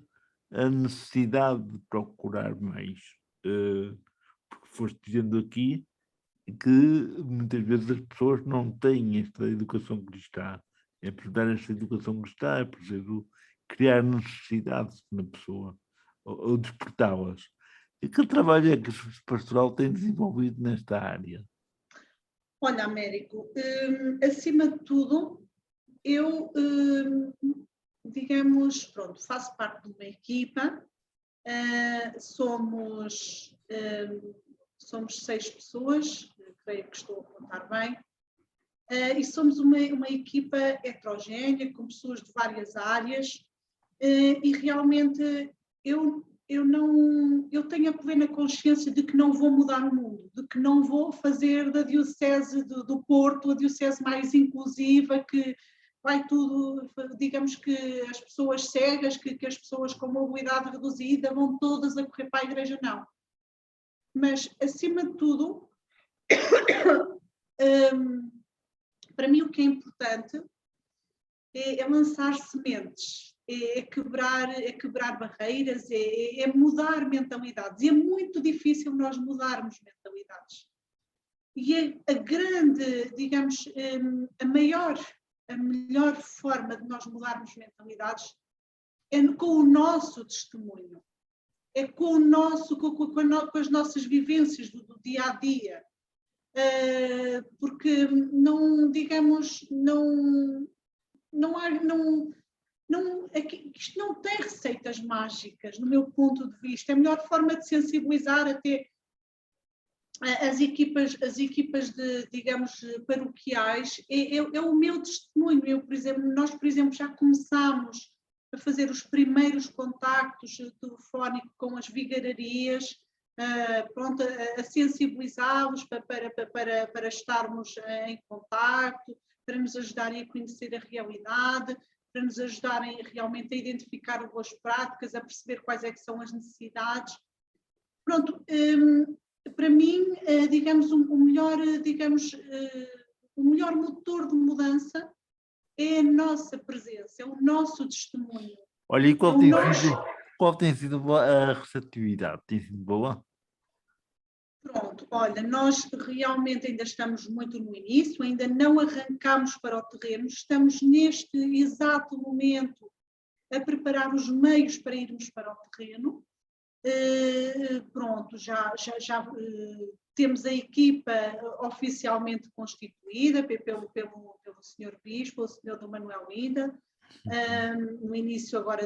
a necessidade de procurar mais. Porque foste dizendo aqui que muitas vezes as pessoas não têm esta educação cristã. É preciso dar esta educação cristã, é preciso criar necessidades na pessoa, ou despertá-las. E que trabalho é que o pastoral tem desenvolvido nesta área? Olha, Américo, acima de tudo, eu digamos, pronto, faço parte de uma equipa, somos 6 pessoas, creio que estou a contar bem, e somos uma equipa heterogénea, com pessoas de várias áreas, e realmente eu tenho a plena consciência de que não vou mudar o mundo, de que não vou fazer da Diocese do Porto a diocese mais inclusiva, que vai tudo, digamos que as pessoas cegas, que as pessoas com mobilidade reduzida vão todas a correr para a igreja, não. Mas, acima de tudo, para mim o que é importante é lançar sementes, é quebrar barreiras, é mudar mentalidades. E é muito difícil nós mudarmos mentalidades. E a grande, digamos, a melhor forma de nós mudarmos mentalidades é com o nosso testemunho, é com as nossas vivências do dia a dia. Porque isto não tem receitas mágicas, no meu ponto de vista. É a melhor forma de sensibilizar até as equipas digamos, paroquiais, é o meu testemunho. Nós, por exemplo, já começámos a fazer os primeiros contactos telefónicos com as vigararias, pronto, a sensibilizá-los para estarmos em contacto, para nos ajudarem a conhecer a realidade, para nos ajudarem realmente a identificar boas práticas, a perceber quais é que são as necessidades. Pronto, para mim, digamos, o melhor motor de mudança é a nossa presença, é o nosso testemunho. Olha, e qual tem sido a receptividade? Tem sido boa? Pronto, olha, nós realmente ainda estamos muito no início, ainda não arrancamos para o terreno, estamos neste exato momento a preparar os meios para irmos para o terreno. Pronto, já temos a equipa oficialmente constituída pelo Sr. Bispo, o Sr. Dom Manuel Linda, no início agora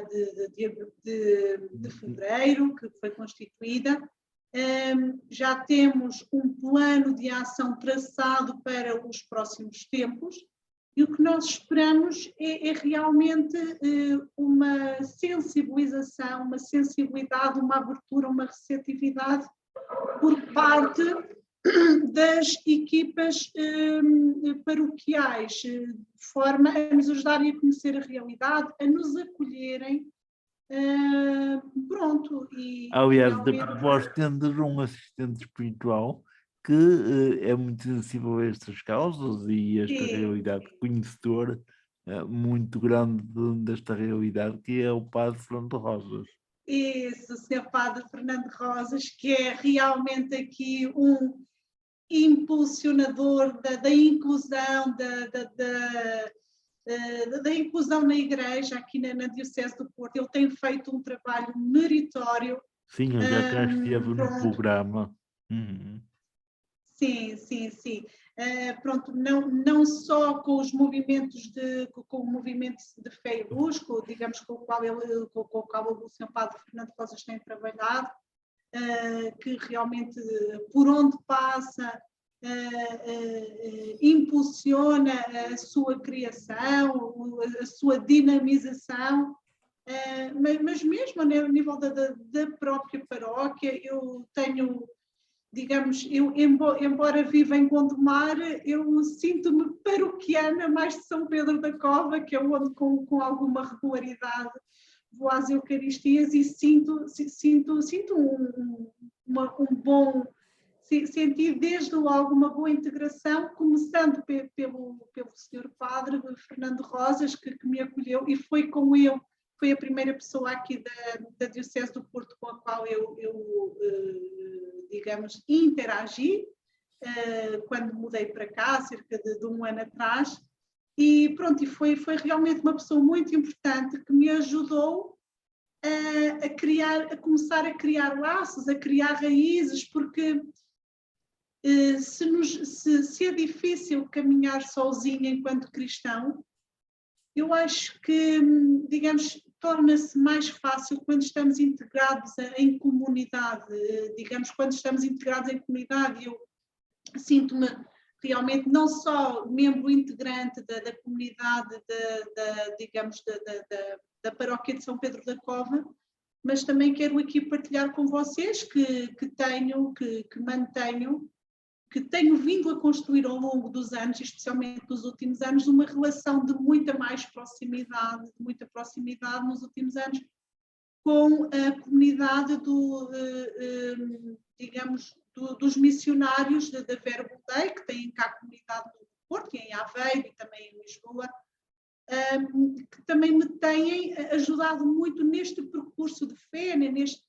de fevereiro, que foi constituída. Já temos um plano de ação traçado para os próximos tempos, e o que nós esperamos é realmente uma sensibilização, uma sensibilidade, uma abertura, uma receptividade por parte das equipas paroquiais, de forma a nos ajudarem a conhecer a realidade, a nos acolherem. Pronto. Aliás, vós tendes um assistente espiritual que é muito sensível a estas causas e a esta realidade, conhecedor muito grande desta realidade, que é o Padre Fernando Rosas. Isso, o Sr. Padre Fernando Rosas, que é realmente aqui um impulsionador da inclusão, da inclusão na Igreja, aqui na Diocese do Porto. Ele tem feito um trabalho meritório. Sim, eu já cá esteve no programa. Sim. Pronto, não só com os movimentos com o movimento de fé e luz, digamos, com o qual o Sr. Padre Fernando Rosas tem trabalhado, que realmente, por onde passa, impulsiona a sua criação, a sua dinamização, mas mesmo a nível da própria paróquia, eu tenho, digamos, embora viva em Gondomar, eu sinto-me paroquiana mais de São Pedro da Cova, que é onde com alguma regularidade vou às Eucaristias, e sinto senti desde logo uma boa integração, começando pelo Sr. Padre Fernando Rosas, que me acolheu, e foi a primeira pessoa aqui da Diocese do Porto com a qual eu digamos, interagi, quando mudei para cá, cerca de um ano atrás, e pronto, e foi realmente uma pessoa muito importante que me ajudou a começar a criar laços, a criar raízes, porque se é difícil caminhar sozinho enquanto cristão, eu acho que, digamos, torna-se mais fácil quando estamos integrados em comunidade, digamos, quando estamos integrados em comunidade, eu sinto-me realmente não só membro integrante da comunidade, digamos, da paróquia de São Pedro da Cova, mas também quero aqui partilhar com vocês que mantenho, que tenho vindo a construir ao longo dos anos, especialmente nos últimos anos, uma relação de muita mais proximidade, nos últimos anos, com a comunidade digamos, dos missionários da Verbo Dei, que têm cá a comunidade no Porto, em Aveiro e também em Lisboa, que também me têm ajudado muito neste percurso de fé, neste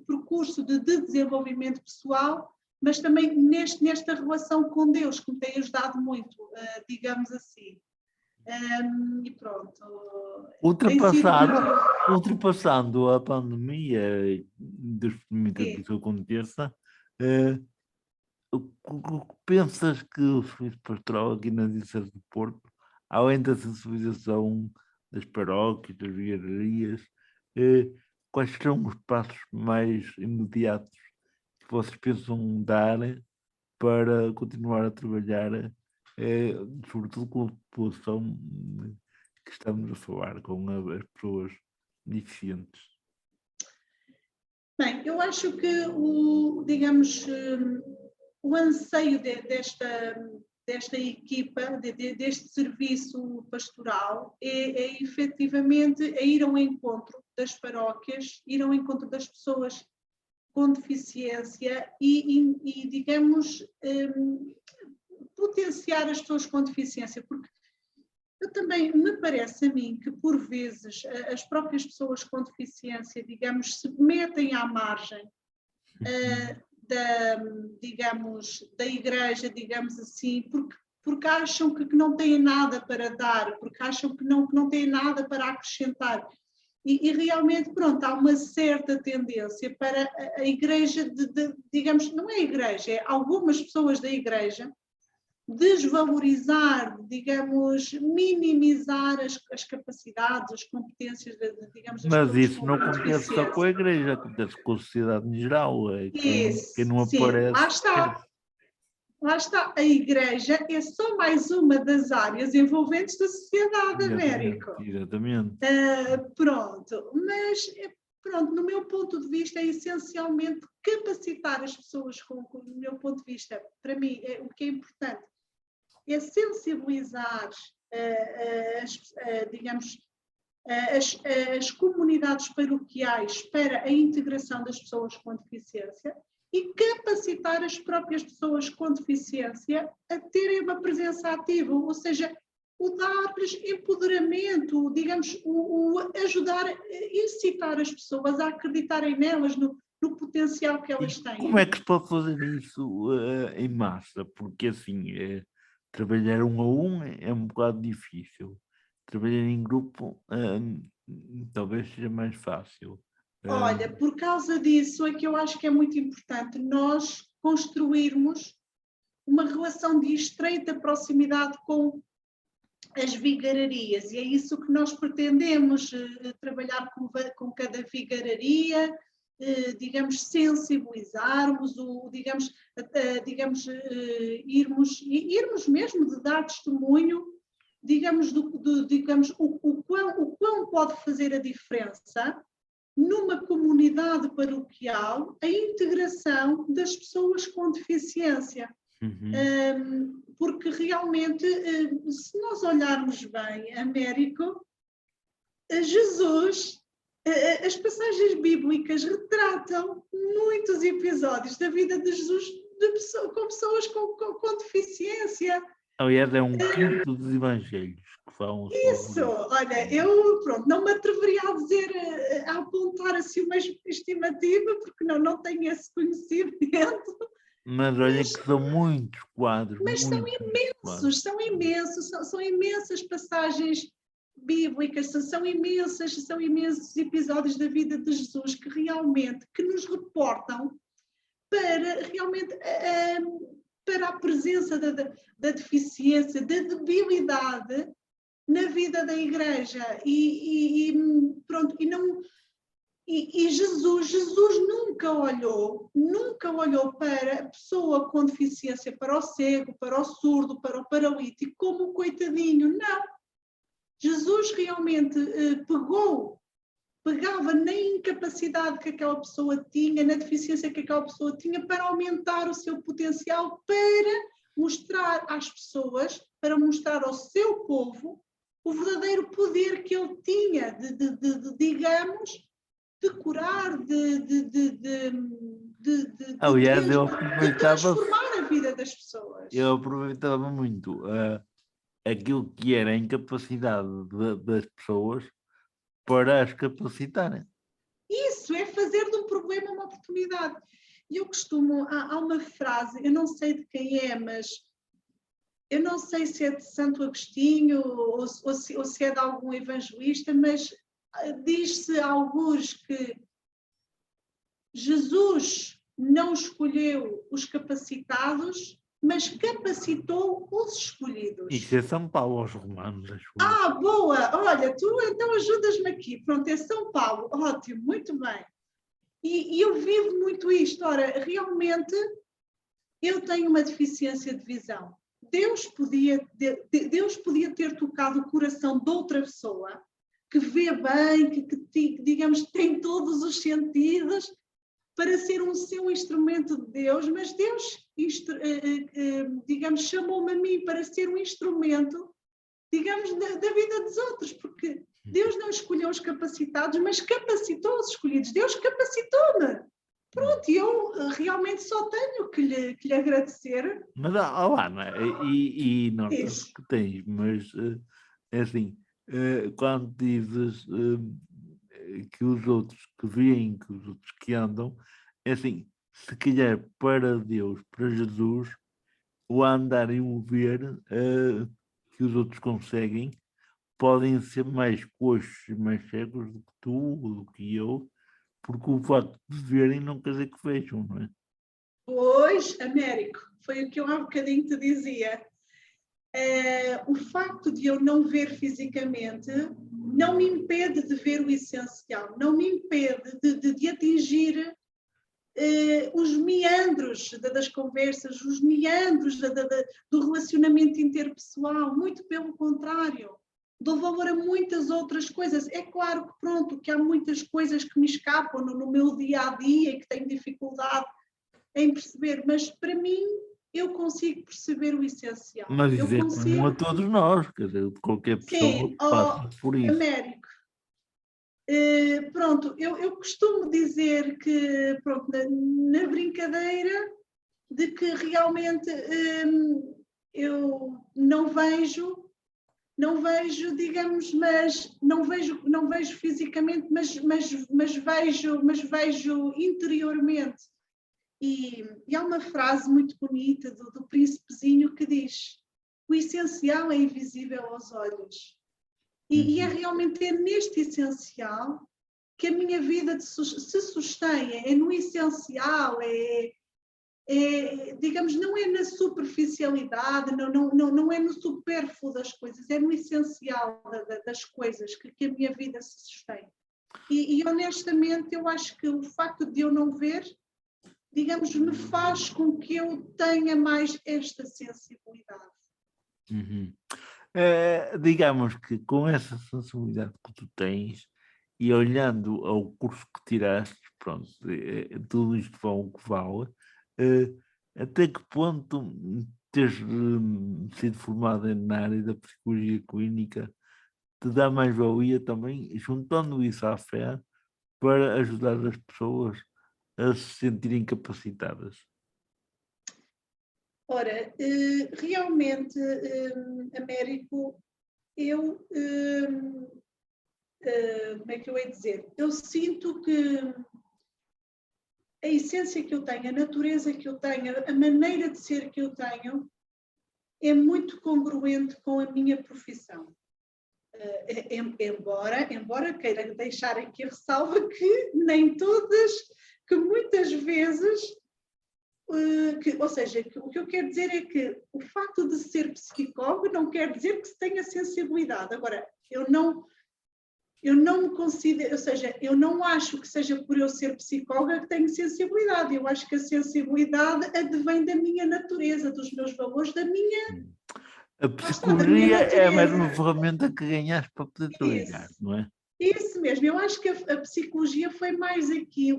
percurso de desenvolvimento pessoal, mas também nesta relação com Deus, que me tem ajudado muito, digamos assim. E pronto. Ultrapassando a pandemia, Deus permita que isso aconteça, o que pensas que o serviço pastoral aqui na Diocese do Porto, além da sensibilização das paróquias, das vigararias, quais são os passos mais imediatos que vocês pensam dar para continuar a trabalhar, sobretudo com a população que estamos a falar, com as pessoas deficientes? Bem, eu acho que digamos, o anseio desta equipa, deste serviço pastoral, é efetivamente ir ao encontro das paróquias, ir ao encontro das pessoas com deficiência e digamos, potenciar as pessoas com deficiência, porque eu também, me parece a mim que por vezes as próprias pessoas com deficiência, digamos, se metem à margem da igreja, digamos assim, porque acham que não têm nada para dar, porque acham que não têm nada para acrescentar. E realmente, pronto, há uma certa tendência para a igreja, digamos, não é a igreja, é algumas pessoas da igreja, desvalorizar, digamos, minimizar as capacidades, as competências, digamos, das Mas pessoas isso com não acontece só com a igreja, acontece com a sociedade em geral. Quem não aparece... Lá está. Lá está, a igreja é só mais uma das áreas envolventes da sociedade, Américo. Exatamente. Pronto, mas pronto, no meu ponto de vista é essencialmente capacitar as pessoas no meu ponto de vista, para mim, o que é importante é sensibilizar, digamos, as comunidades paroquiais para a integração das pessoas com deficiência e capacitar as próprias pessoas com deficiência a terem uma presença ativa, ou seja, o dar-lhes empoderamento, digamos, o ajudar, incitar as pessoas a acreditarem nelas, no potencial que elas têm. Como é que se pode fazer isso em massa? Porque assim, trabalhar um a um é um bocado difícil. Trabalhar em grupo talvez seja mais fácil. Olha, por causa disso é que eu acho que é muito importante nós construirmos uma relação de estreita proximidade com as vigararias, e é isso que nós pretendemos, trabalhar com cada vigararia, digamos, sensibilizarmos, digamos, irmos mesmo de dar testemunho, digamos, digamos o quão pode fazer a diferença numa comunidade paroquial a integração das pessoas com deficiência. Porque realmente, se nós olharmos bem, Américo, Jesus, as passagens bíblicas retratam muitos episódios da vida de Jesus com pessoas com deficiência. Aliás, é um quinto dos evangelhos que falam sobre isso. Olha, eu pronto, não me atreveria a dizer, a apontar assim uma estimativa, porque não tenho esse conhecimento. Mas olha que são muitos quadros. Mas são imensas passagens bíblicas, são imensos episódios da vida de Jesus que nos reportam para realmente para a presença da deficiência, da debilidade na vida da igreja. Pronto, e Jesus nunca olhou para a pessoa com deficiência, para o cego, para o surdo, para o paralítico, como o coitadinho, não. Jesus realmente pegava na incapacidade que aquela pessoa tinha, na deficiência que aquela pessoa tinha, para aumentar o seu potencial, para mostrar às pessoas, para mostrar ao seu povo, o verdadeiro poder que ele tinha digamos, de curar, de Aliás, transformar a vida das pessoas. Eu aproveitava muito aquilo que era a incapacidade das pessoas para as capacitarem. Isso é fazer de um problema uma oportunidade. E eu costumo, há uma frase, eu não sei de quem é, mas eu não sei se é de Santo Agostinho ou se é de algum evangelista, mas diz-se a alguns que Jesus não escolheu os capacitados, mas capacitou os escolhidos. Isso é São Paulo aos Romanos, acho. Boa! Olha, tu então ajudas-me aqui. Pronto, é São Paulo. Ótimo, muito bem. E eu vivo muito isto. Ora, realmente, eu tenho uma deficiência de visão. Deus podia ter tocado o coração de outra pessoa que vê bem, que digamos, tem todos os sentidos para ser um seu instrumento de Deus, mas Deus, digamos, chamou-me a mim para ser um instrumento, digamos, da vida dos outros, porque Deus não escolheu os capacitados, mas capacitou os escolhidos. Deus capacitou-me. Pronto, e eu realmente só tenho que lhe agradecer. Mas, Ana, e notas que tens, mas é assim, quando dizes que os outros que veem, que os outros que andam, é assim, se calhar para Deus, para Jesus, o andar e o ver que os outros conseguem, podem ser mais coxos e mais cegos do que tu, do que eu, porque o facto de verem não quer dizer que vejam, não é? Pois, Américo, foi o que eu há bocadinho te dizia. O facto de eu não ver fisicamente não me impede de ver o essencial, não me impede de atingir os meandros das conversas, os meandros do relacionamento interpessoal, muito pelo contrário. Dou valor a muitas outras coisas. É claro que, pronto, que há muitas coisas que me escapam no meu dia-a-dia e que tenho dificuldade em perceber, mas para mim eu consigo perceber o essencial. Mas isso é comum a todos nós, quer dizer, qualquer pessoa que passa por isso. Américo, pronto, eu costumo dizer que, pronto, na brincadeira, de que realmente eu não vejo, digamos, mas não vejo fisicamente, mas vejo interiormente. E há uma frase muito bonita do príncipezinho que diz: o essencial é invisível aos olhos. E é realmente neste essencial que a minha vida se sustém, é no essencial, digamos, não é na superficialidade, não é no supérfluo das coisas, é no essencial das coisas que a minha vida se sustém. E honestamente eu acho que o facto de eu não ver, digamos, me faz com que eu tenha mais esta sensibilidade. Digamos que com essa sensibilidade que tu tens e olhando ao curso que tiraste, pronto, tudo isto vale o que vale, até que ponto teres sido formada na área da psicologia clínica te dá mais valia também, juntando isso à fé, para ajudar as pessoas a se sentirem capacitadas? Ora, realmente, Américo, eu, como é que eu ia dizer? Eu sinto que a essência que eu tenho, a natureza que eu tenho, a maneira de ser que eu tenho, é muito congruente com a minha profissão. Embora queira deixar aqui a ressalva que nem todas, que muitas vezes ou seja, o que eu quero dizer é que o facto de ser psicólogo não quer dizer que se tenha sensibilidade. Agora, eu não me considero, ou seja, eu não acho que seja por eu ser psicóloga que tenho sensibilidade. Eu acho que a sensibilidade advém da minha natureza, dos meus valores, da minha psicologia é mais uma natureza. ferramenta que ganhaste para poder trabalhar, Isso. não é? Isso mesmo. Eu acho que a psicologia foi mais aqui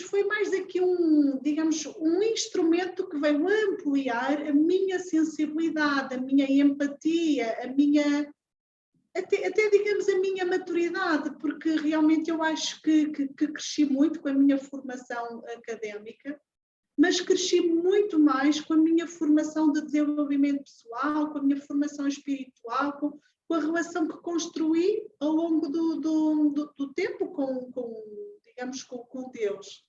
foi mais aqui um instrumento que veio ampliar a minha sensibilidade, a minha empatia, até digamos a minha maturidade, porque realmente eu acho que cresci muito com a minha formação académica, mas cresci muito mais com a minha formação de desenvolvimento pessoal, com a minha formação espiritual, com a relação que construí ao longo do tempo com Deus.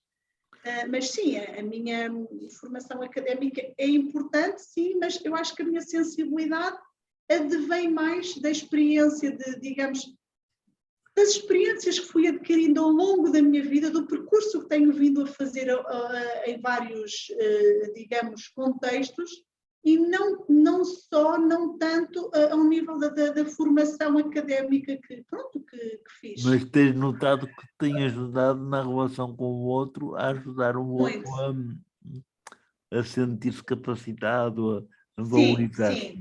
Mas sim, a minha formação académica é importante, sim, mas eu acho que a minha sensibilidade advém mais da experiência das experiências que fui adquirindo ao longo da minha vida, do percurso que tenho vindo a fazer em vários, contextos, e não tanto ao nível da formação académica que fiz. Mas tens notado que tem ajudado na relação com o outro a ajudar o outro a sentir-se capacitado, a valorizar-se.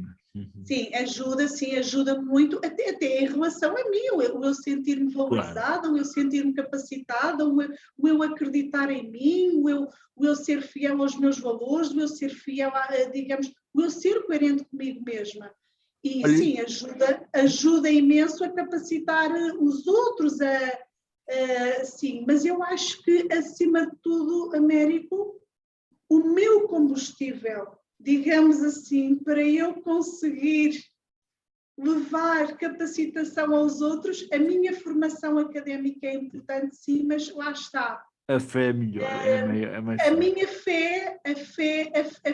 Sim, ajuda muito, até em relação a mim, o eu sentir-me valorizada, claro. O eu sentir-me capacitada, o eu acreditar em mim, o eu ser fiel aos meus valores, o eu ser fiel, o eu ser coerente comigo mesma. E olha, sim, ajuda imenso a capacitar os outros, sim, mas eu acho que, acima de tudo, Américo, o meu combustível, digamos assim, para eu conseguir levar capacitação aos outros, a minha formação académica é importante, sim, mas lá está. A fé é melhor, é mais a minha fé, a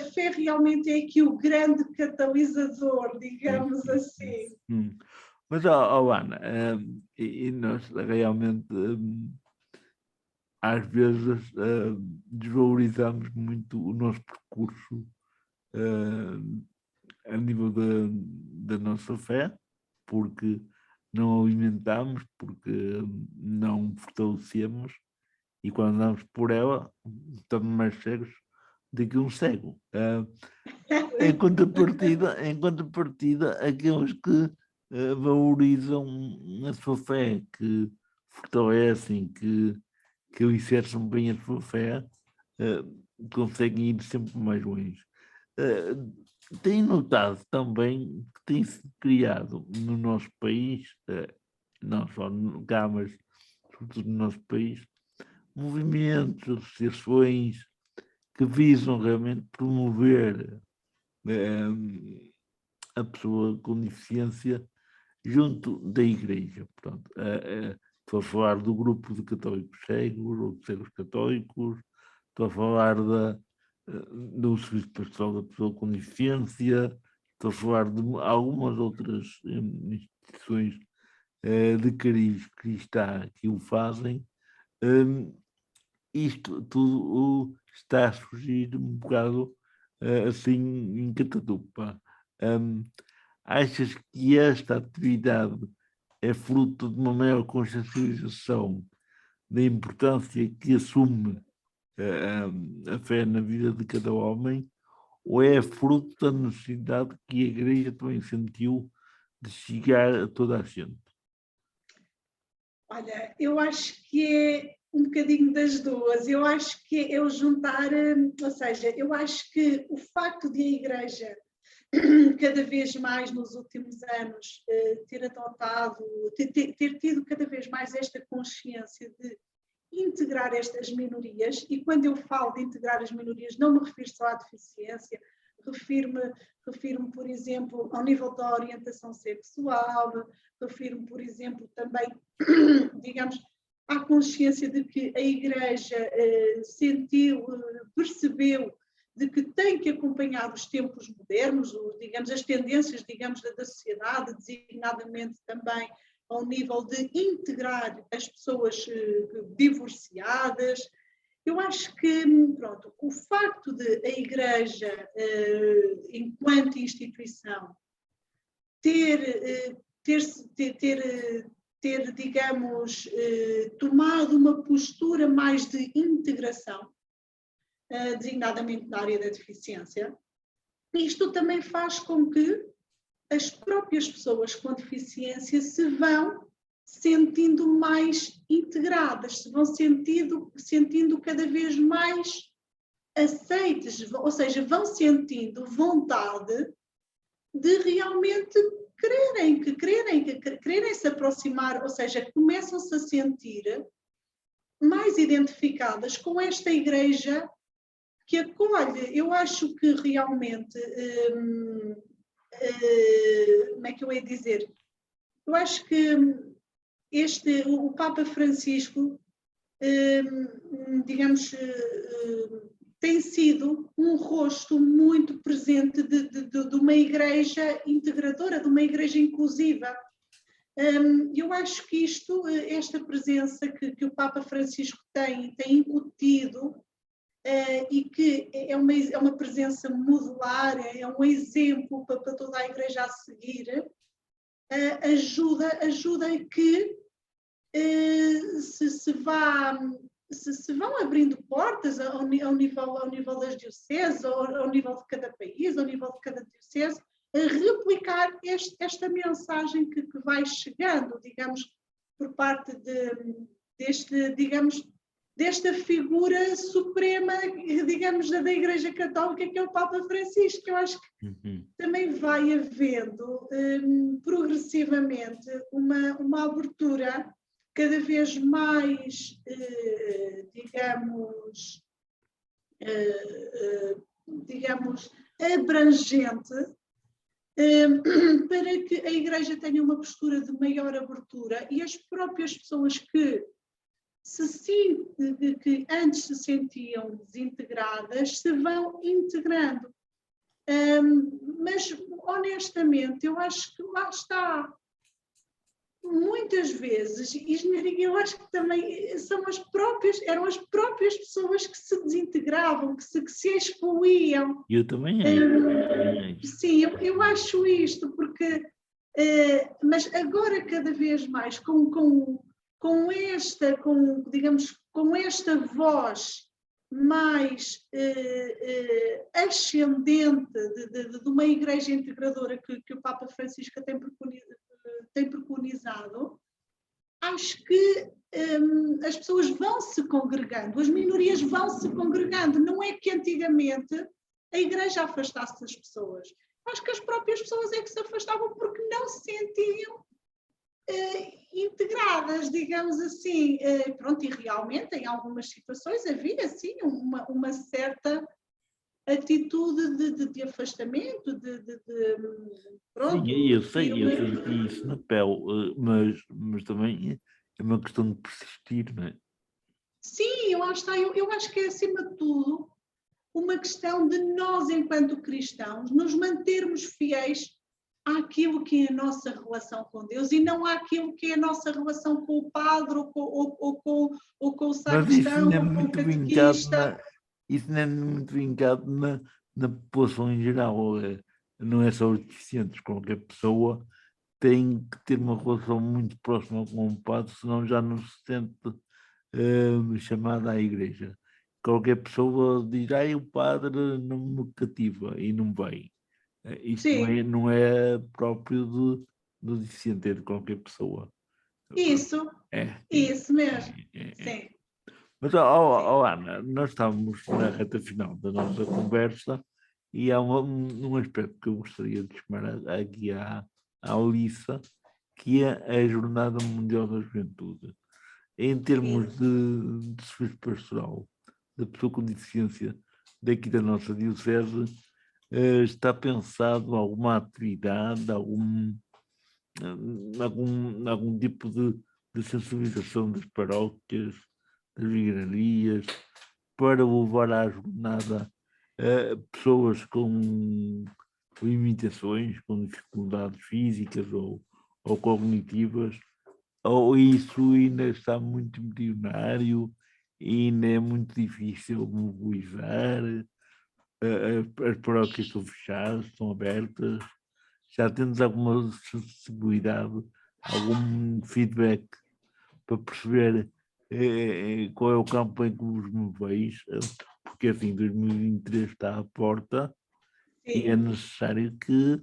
fé realmente é aqui o grande catalisador, digamos assim. Mas, Ana, e nós realmente às vezes desvalorizamos muito o nosso percurso a nível da nossa fé, porque não alimentamos, porque não fortalecemos, e quando andamos por ela, estamos mais cegos do que um cego. Em contrapartida, aqueles que valorizam a sua fé, que fortalecem, que alicerçam bem a sua fé, conseguem ir sempre mais longe. Tenho notado também que tem-se criado no nosso país, não só cá, mas sobretudo no nosso país, movimentos, associações que visam realmente promover a pessoa com deficiência junto da Igreja. Portanto, estou a falar do grupo de católicos cegos ou de cegos católicos, estou a falar do Serviço Pastoral da Pessoa com Deficiência, estou a falar de algumas outras instituições de cariz cristã que o fazem. Isto tudo está a surgir um bocado assim em catadupa. Achas que esta atividade é fruto de uma maior consciencialização da importância que assume a fé na vida de cada homem, ou é fruto da necessidade que a Igreja também sentiu de chegar a toda a gente? Olha, eu acho que é um bocadinho das duas. Eu acho que é o juntar, ou seja, eu acho que o facto de a Igreja cada vez mais nos últimos anos ter adotado, ter tido cada vez mais esta consciência de integrar estas minorias, e quando eu falo de integrar as minorias não me refiro só à deficiência, refiro-me, por exemplo, ao nível da orientação sexual, refiro-me, por exemplo, também, digamos, à consciência de que a Igreja percebeu de que tem que acompanhar os tempos modernos, digamos, as tendências, digamos, da sociedade, designadamente também ao nível de integrar as pessoas divorciadas. Eu acho que, pronto, o facto de a Igreja, enquanto instituição, ter, digamos, tomado uma postura mais de integração, designadamente na área da deficiência, isto também faz com que as próprias pessoas com deficiência se vão sentindo mais integradas, se vão sentindo cada vez mais aceites, ou seja, vão sentindo vontade de realmente quererem se aproximar, ou seja, começam-se a sentir mais identificadas com esta igreja que acolhe. Eu acho que realmente, como é que eu ia dizer? Eu acho que o Papa Francisco, digamos, tem sido um rosto muito presente de uma igreja integradora, de uma igreja inclusiva. Eu acho que esta presença que o Papa Francisco tem incutido, e que é uma presença modular, é um exemplo para toda a igreja a seguir, ajuda a que se vão abrindo portas ao nível das dioceses, ao nível de cada país, ao nível de cada diocese, a replicar esta mensagem que vai chegando, digamos, por parte desta figura suprema, digamos, da Igreja Católica, que é o Papa Francisco. Eu acho que também vai havendo progressivamente uma abertura cada vez mais, digamos, abrangente, para que a Igreja tenha uma postura de maior abertura e as próprias pessoas que antes se sentiam desintegradas se vão integrando. Mas, honestamente, eu acho que lá está. Muitas vezes, eu acho que também eram as próprias pessoas que se desintegravam, que se excluíam. Eu também acho. Sim, eu acho isto, porque, mas agora cada vez mais, com esta voz mais ascendente de uma igreja integradora que o Papa Francisco tem preconizado, acho que as pessoas vão se congregando, as minorias vão se congregando. Não é que antigamente a igreja afastasse das pessoas. Acho que as próprias pessoas é que se afastavam porque não se sentiam integradas, digamos assim. Pronto, e realmente em algumas situações havia sim uma certa atitude de afastamento, pronto. Sim, eu senti isso na pele, mas também é uma questão de persistir, não é? Sim, lá está. Eu acho que é, acima de tudo, uma questão de nós, enquanto cristãos, nos mantermos fiéis àquilo que é a nossa relação com Deus e não àquilo que é a nossa relação com o padre ou com o sacristão ou com o catequista. Isso não é muito vincado na população em geral. Não é só os deficientes. Qualquer pessoa tem que ter uma relação muito próxima com o padre, senão já não se sente chamada à igreja. Qualquer pessoa diz, o padre não me cativa e não vem. Isto não é próprio do deficiente, é de qualquer pessoa. Isso mesmo. Sim. Mas, Ana, nós estamos na reta final da nossa conversa e há um aspecto que eu gostaria de chamar aqui à Alissa, que é a Jornada Mundial da Juventude. Em termos de serviço pastoral, da pessoa com deficiência daqui da nossa diocese, está pensado alguma atividade, algum tipo de sensibilização das paróquias, das vigararias, para levar à jornada pessoas com limitações, com dificuldades físicas ou cognitivas, ou isso ainda está muito embrionário e ainda é muito difícil mobilizar? As paróquias estão fechadas, estão abertas? Já temos alguma sensibilidade, algum feedback para perceber qual é o campo em que vos moveis? Porque assim, 2023 está à porta e é necessário que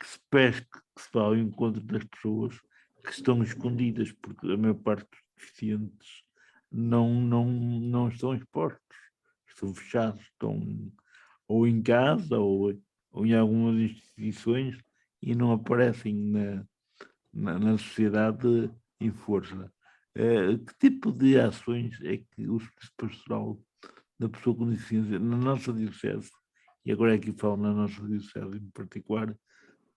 se pesque, que se vá ao encontro das pessoas que estão escondidas, porque a maior parte dos deficientes não estão expostos, estão fechados, estão ou em casa ou em algumas instituições e não aparecem na sociedade em força. Que tipo de ações é que o Serviço Pastoral da Pessoa com Deficiência, na nossa Diocese, e agora aqui falo na nossa Diocese em particular,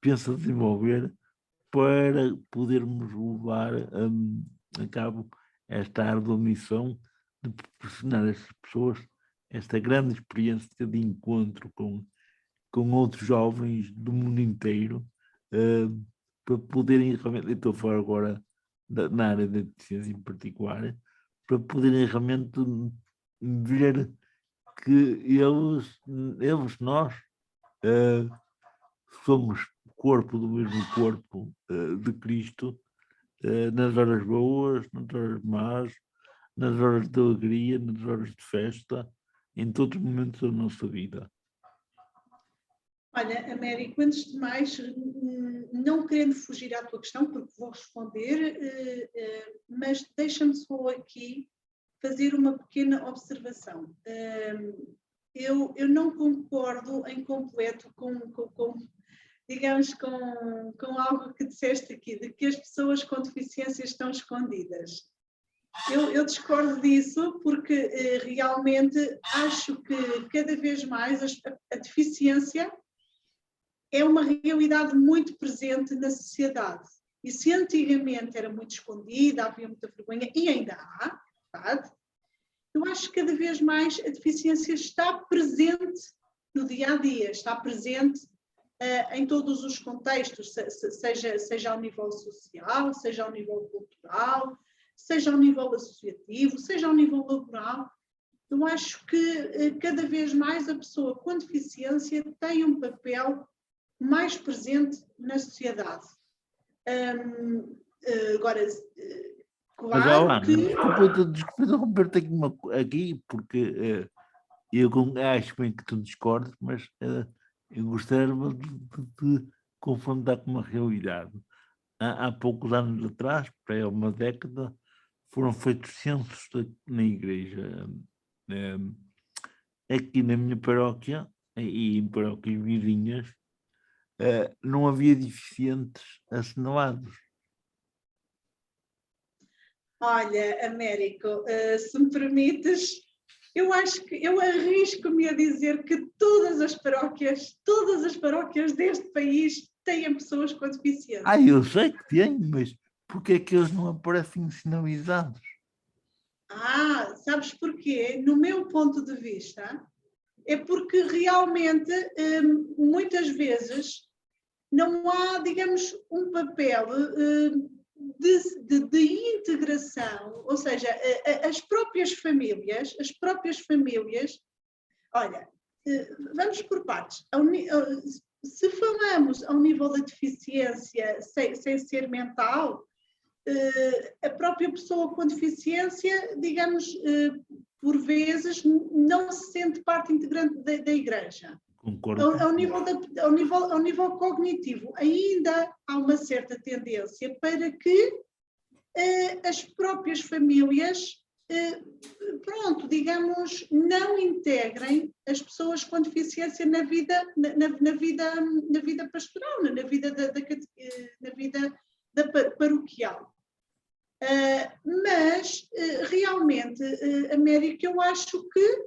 pensa desenvolver para podermos levar a cabo esta árdua missão de proporcionar a estas pessoas esta grande experiência de encontro com outros jovens do mundo inteiro, para poderem realmente, eu estou a falar agora na área da deficiência em particular, para poderem realmente ver que nós, somos corpo do mesmo corpo de Cristo, nas horas boas, nas horas más, nas horas de alegria, nas horas de festa, em todos os momentos da nossa vida. Olha, Américo, antes de mais, não querendo fugir à tua questão, porque vou responder, mas deixa-me só aqui fazer uma pequena observação. Eu não concordo em completo digamos, com algo que disseste aqui, de que as pessoas com deficiência estão escondidas. Eu discordo disso porque realmente acho que cada vez mais a deficiência é uma realidade muito presente na sociedade. E se antigamente era muito escondida, havia muita vergonha, e ainda há, verdade? Eu acho que cada vez mais a deficiência está presente no dia a dia, está presente em todos os contextos, seja ao nível social, seja ao nível cultural, seja ao nível associativo, seja ao nível laboral. Eu acho que cada vez mais a pessoa com deficiência tem um papel mais presente na sociedade. Agora, claro que... Desculpa interromper-te aqui, porque eu acho bem que tu discordes, mas eu gostaria de confrontar com uma realidade. Há poucos anos atrás, para uma década, foram feitos censos na igreja. Aqui na minha paróquia e em paróquias vizinhas, não havia deficientes assinalados. Olha, Américo, se me permites, eu acho que eu arrisco-me a dizer que todas as paróquias deste país têm pessoas com deficiência. Eu sei que têm, mas porquê é que eles não aparecem sinalizados? Sabes porquê? No meu ponto de vista, é porque realmente, muitas vezes, não há, digamos, um papel de integração, ou seja, as próprias famílias, olha, vamos por partes. Se falamos ao nível da deficiência sem ser mental, a própria pessoa com deficiência, digamos, por vezes, não se sente parte integrante da igreja. Concordo. Ao nível cognitivo, ainda há uma certa tendência para que as próprias famílias, digamos, não integrem as pessoas com deficiência na vida pastoral, na vida paroquial. Mas, realmente, Américo, eu acho que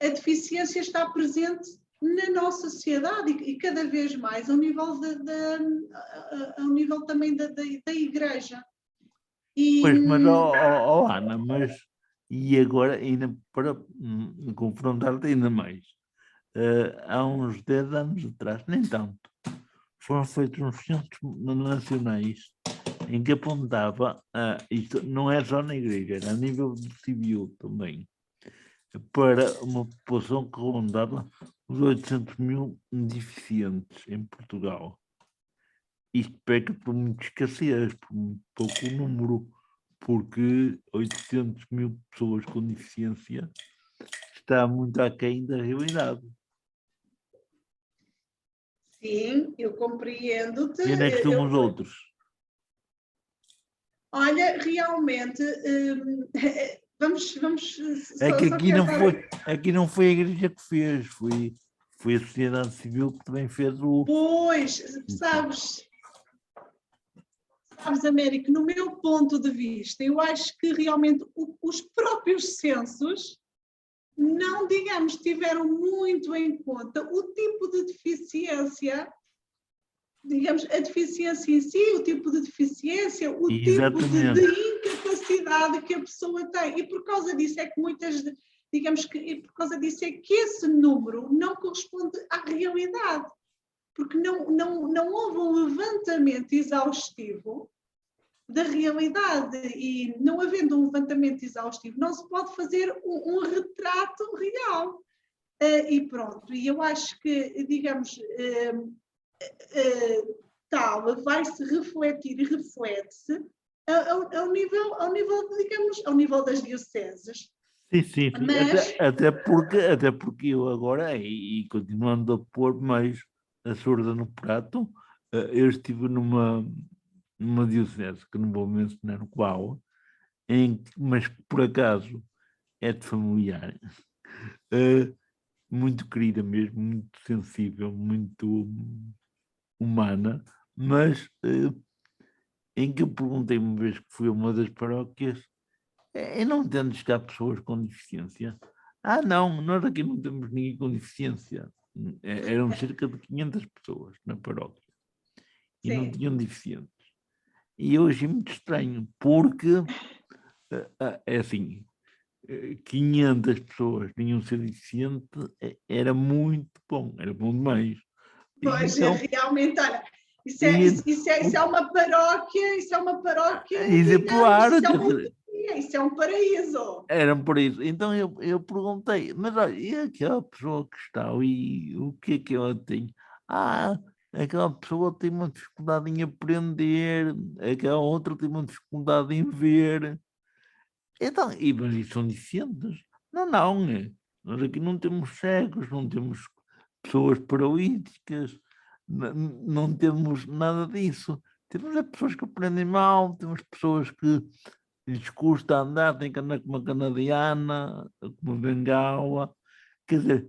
a deficiência está presente na nossa sociedade e cada vez mais ao nível também da igreja. Pois, mas, Ana, e agora, ainda para confrontar-te ainda mais, há uns 10 anos atrás, nem tanto, foram feitos uns censos nacionais em que apontava, isto não é só na igreja, era a nível civil também, para uma população que rondava os 800 mil deficientes em Portugal. Isto peca por muita escassez, por muito pouco número, porque 800 mil pessoas com deficiência está muito aquém da realidade. Sim, eu compreendo-te. E onde é que estão os outros? Olha, realmente, vamos É que só aqui não foi a igreja que fez, foi a sociedade civil que também fez o... Pois, sabes, Américo, no meu ponto de vista, eu acho que realmente os próprios censos não, digamos, tiveram muito em conta o tipo de deficiência, digamos, a deficiência em si, o tipo de deficiência, o tipo de incapacidade que a pessoa tem. E por causa disso é que digamos que por causa disso é que esse número não corresponde à realidade. Porque não houve um levantamento exaustivo da realidade, e não havendo um levantamento exaustivo, não se pode fazer um retrato real. E pronto, e eu acho que, digamos, tal vai-se refletir e reflete ao nível das dioceses. Sim. Mas... Até porque eu agora, e continuando a pôr mais a sorda no prato, eu estive numa diocese, que não vou mencionar qual, mas por acaso é de familiar, muito querida mesmo, muito sensível, muito humana, mas em que eu perguntei uma vez que fui a uma das paróquias, eu não entendo que há pessoas com deficiência. Não, nós aqui não temos ninguém com deficiência. Eram cerca de 500 pessoas na paróquia e Sim. Não tinham deficientes. E eu achei muito estranho, porque é assim, 500 pessoas tinham ser deficiente, era muito bom, era bom demais. Pois, então, realmente, olha, isso é uma paróquia, isso é uma paróquia, exemplar, isso é um paraíso. Era um paraíso. Então eu perguntei, mas olha, e aquela pessoa que está ali, o que é que ela tem? Aquela pessoa tem uma dificuldade em aprender, aquela outra tem uma dificuldade em ver. Então, mas isso são deficientes? Não, nós aqui não temos cegos, não temos pessoas paralíticas, não temos nada disso. Temos pessoas que aprendem mal, temos pessoas que lhes custa andar, tem que andar com uma canadiana, com uma bengala. Quer dizer,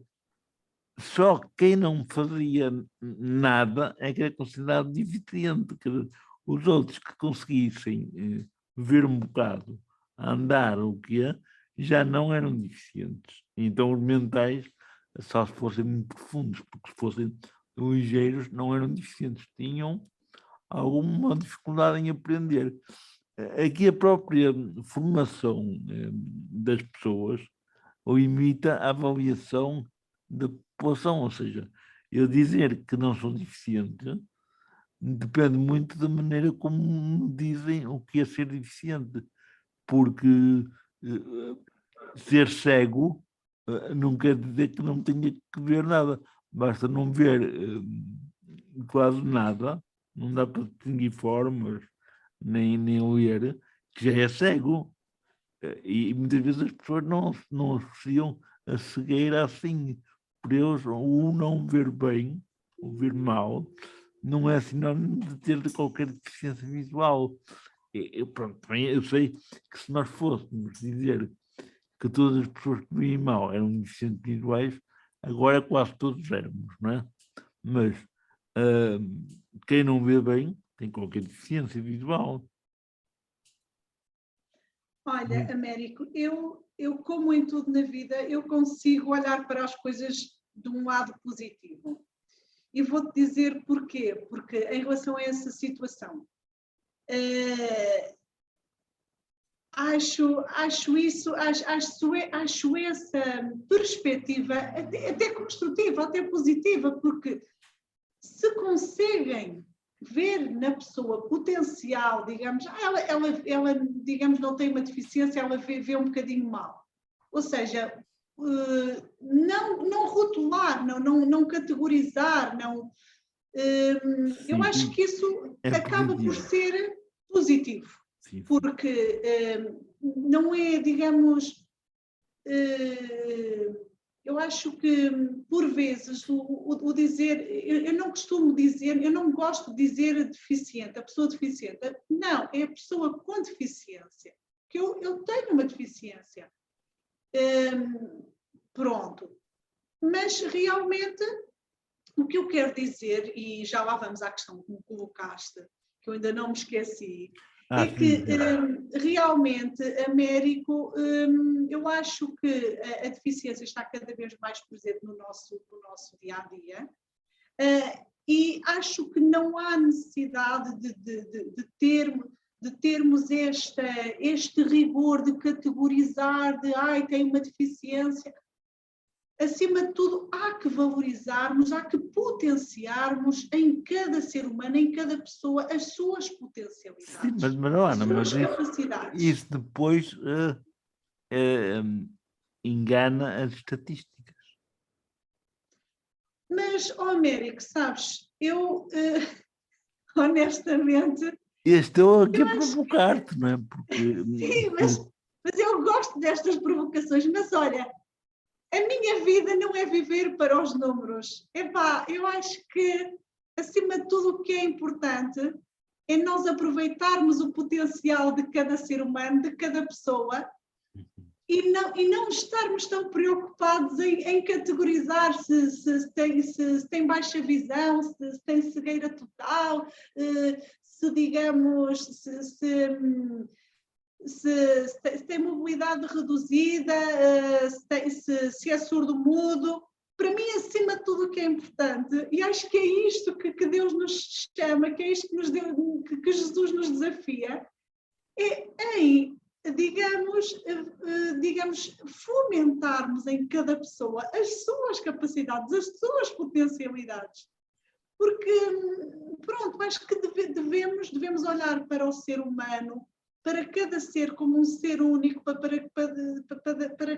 só quem não fazia nada é que era considerado deficiente. Quer dizer, os outros que conseguissem ver um bocado, andar o que é, já não eram deficientes. Então os mentais, só se fossem muito profundos, porque se fossem ligeiros, não eram deficientes, tinham alguma dificuldade em aprender. Aqui a própria formação das pessoas limita a avaliação da população, ou seja, eu dizer que não sou deficiente depende muito da maneira como dizem o que é ser deficiente, porque ser cego não quer dizer que não tenha que ver nada, basta não ver quase nada, não dá para distinguir formas, nem ler, que já é cego. E muitas vezes as pessoas não associam a cegueira assim. Por eles, o não ver bem, o ver mal, não é sinónimo de ter qualquer deficiência visual. Pronto, eu sei que se nós fôssemos dizer que todas as pessoas que veem mal eram deficientes visuais, agora quase todos éramos, não é? Mas quem não vê bem tem qualquer deficiência visual. Olha, Américo, eu, como em tudo na vida, eu consigo olhar para as coisas de um lado positivo. E vou-te dizer porquê. Porque em relação a essa situação, acho essa perspectiva até construtiva, até positiva, porque se conseguem ver na pessoa potencial, digamos, ela digamos, não tem uma deficiência, ela vê um bocadinho mal. Ou seja, não rotular, não categorizar, não... eu acho que isso acaba por ser positivo, porque não é, digamos, eu acho que por vezes o dizer, eu não costumo dizer, eu não gosto de dizer deficiente, a pessoa deficiente, não, é a pessoa com deficiência, que eu tenho uma deficiência, pronto, mas realmente o que eu quero dizer, e já lá vamos à questão que me colocaste, que eu ainda não me esqueci, é que realmente, Américo, eu acho que a deficiência está cada vez mais presente no nosso dia-a-dia, e acho que não há necessidade de termos este rigor de categorizar, tem uma deficiência. Acima de tudo, há que valorizarmos, há que potenciarmos em cada ser humano, em cada pessoa, as suas potencialidades, sim, mas Ana, as suas capacidades. Isso depois engana as estatísticas. Mas, Américo, sabes, eu honestamente... Estou aqui a provocar-te, não é? Porque... Sim, mas eu gosto destas provocações, mas olha... A minha vida não é viver para os números. Epá, eu acho que, acima de tudo, o que é importante é nós aproveitarmos o potencial de cada ser humano, de cada pessoa, e não estarmos tão preocupados em categorizar se tem baixa visão, se tem cegueira total, se digamos, se tem mobilidade reduzida, se é surdo-mudo. Para mim, acima de tudo o que é importante, e acho que é isto que Deus nos chama, que é isto que Jesus nos desafia, digamos, fomentarmos em cada pessoa as suas capacidades, as suas potencialidades. Porque, pronto, acho que devemos olhar para o ser humano, para cada ser como um ser único, para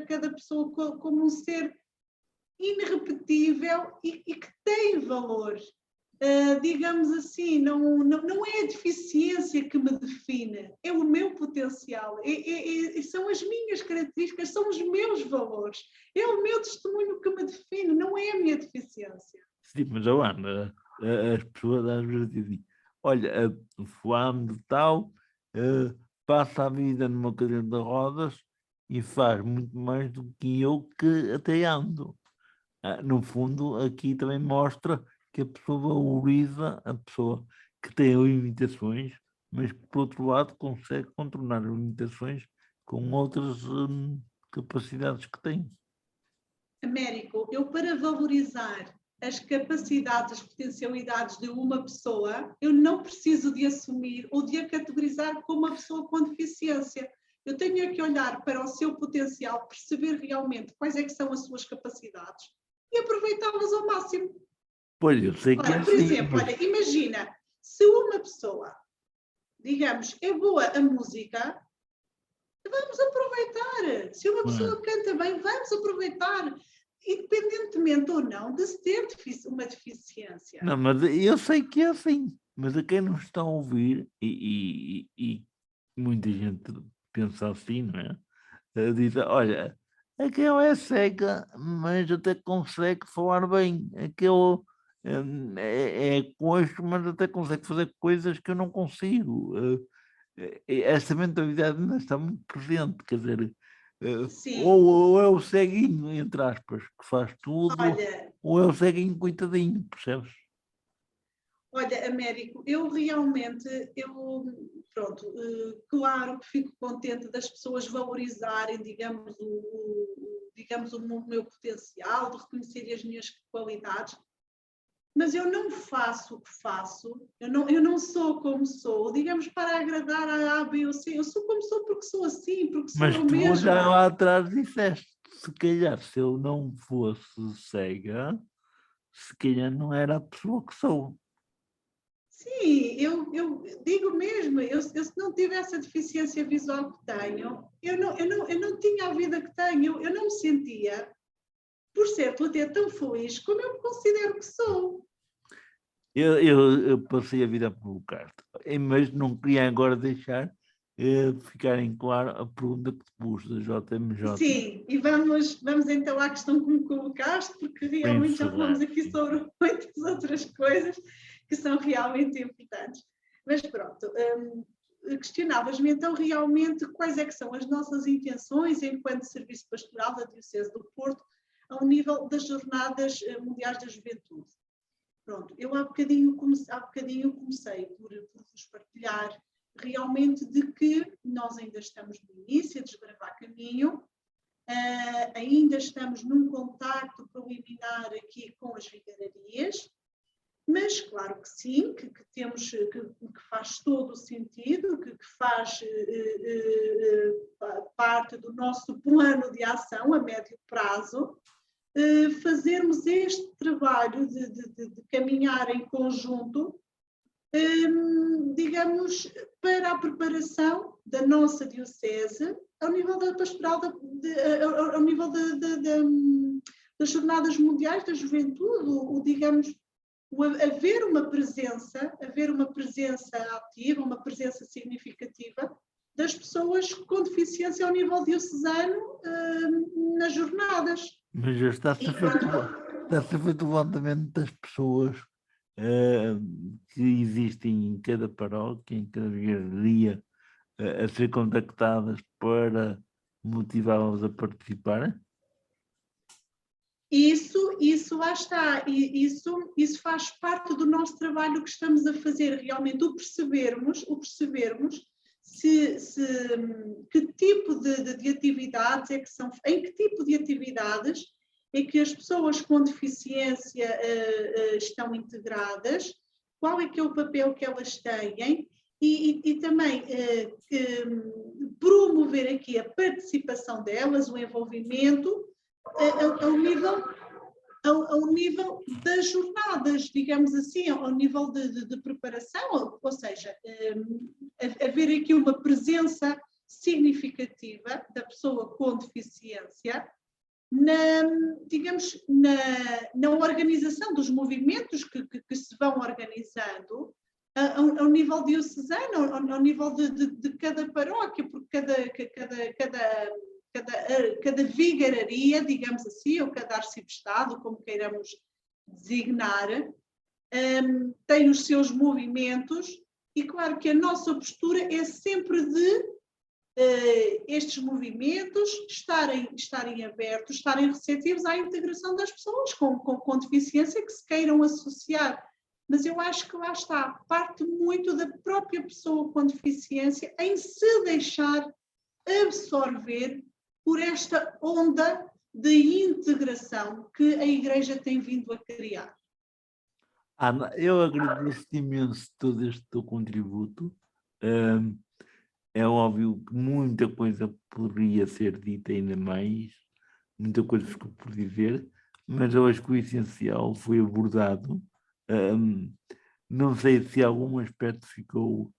cada pessoa como um ser irrepetível e que tem valor. Digamos assim, não é a deficiência que me define, é o meu potencial, são as minhas características, são os meus valores, é o meu testemunho que me define, não é a minha deficiência. Sim, mas, Ana, as pessoas às vezes dizem, olha, fulano de tal... passa a vida numa cadeira de rodas e faz muito mais do que eu que até ando. No fundo, aqui também mostra que a pessoa valoriza a pessoa que tem limitações, mas que, por outro lado, consegue contornar as limitações com outras capacidades que tem. Américo, eu para valorizar as capacidades, as potencialidades de uma pessoa, eu não preciso de assumir ou de a categorizar como uma pessoa com deficiência. Eu tenho que olhar para o seu potencial, perceber realmente quais é que são as suas capacidades e aproveitá-las ao máximo. Pois, eu sei que é Por exemplo, olha, imagina, se uma pessoa, digamos, é boa a música, vamos aproveitar. Se uma pessoa canta bem, vamos aproveitar. Independentemente ou não de se ter uma deficiência. Não, mas eu sei que é assim, mas a quem nos está a ouvir, e muita gente pensa assim, não é? Diz, olha, aquele é cega, mas até consegue falar bem, aquele é coxo, mas até consegue fazer coisas que eu não consigo. Essa mentalidade ainda está muito presente, quer dizer, ou é o ceguinho, entre aspas, que faz tudo, ou é o ceguinho coitadinho, percebes? Olha, Américo, eu realmente, pronto, claro que fico contente das pessoas valorizarem, digamos, o meu potencial, de reconhecerem as minhas qualidades, mas eu não faço o que faço, eu não sou como sou, digamos, para agradar a A, B ou C, eu sou como sou porque sou assim, porque sou eu mesma. Mas tu já lá atrás disseste, se calhar se eu não fosse cega, se calhar não era a pessoa que sou. Sim, eu digo mesmo, eu se não tivesse a deficiência visual que tenho, eu não tinha a vida que tenho, eu não me sentia, por certo, até tão feliz como eu me considero que sou. Eu passei a vida a provocar-te, mas não queria agora deixar ficar em claro a pergunta que te pus da JMJ. Sim, e vamos então à questão que me colocaste, porque Para realmente já falamos encerrar, aqui sim. sobre muitas outras coisas que são realmente importantes. Mas pronto, questionavas-me então realmente quais é que são as nossas intenções enquanto Serviço Pastoral da Diocese do Porto ao nível das Jornadas Mundiais da Juventude. Pronto, eu há bocadinho comecei por vos partilhar realmente de que nós ainda estamos no início, a desbravar caminho, ainda estamos num contacto preliminar aqui com as vigararias, mas claro que sim, que temos, que faz todo o sentido, que faz parte do nosso plano de ação a médio prazo, fazermos este trabalho de caminhar em conjunto, digamos, para a preparação da nossa diocese ao nível da pastoral, ao nível das Jornadas Mundiais da Juventude, digamos, haver uma presença ativa, uma presença significativa das pessoas com deficiência ao nível diocesano nas jornadas. Mas já está-se a feito o levantamento das pessoas que existem em cada paróquia, em cada vigaria, a ser contactadas para motivá-las a participar? Isso lá está, isso faz parte do nosso trabalho que estamos a fazer, realmente o percebermos que tipo de atividades é que são, em que tipo de atividades é que as pessoas com deficiência estão integradas, qual é que é o papel que elas têm e também promover aqui a participação delas, o envolvimento ao nível das jornadas, digamos assim, ao nível de preparação, ou seja, haver aqui uma presença significativa da pessoa com deficiência na organização dos movimentos que se vão organizando ao nível diocesano, ao nível de cada paróquia, porque cada vigararia, digamos assim, ou cada arciprestado, como queiramos designar, tem os seus movimentos e claro que a nossa postura é sempre de estes movimentos estarem abertos, estarem receptivos à integração das pessoas com deficiência que se queiram associar. Mas eu acho que lá está, parte muito da própria pessoa com deficiência em se deixar absorver por esta onda de integração que a Igreja tem vindo a criar. Ana, eu agradeço-te imenso todo este teu contributo. É óbvio que muita coisa poderia ser dita ainda mais, muita coisa ficou por dizer, mas eu acho que o essencial foi abordado. Não sei se algum aspecto ficou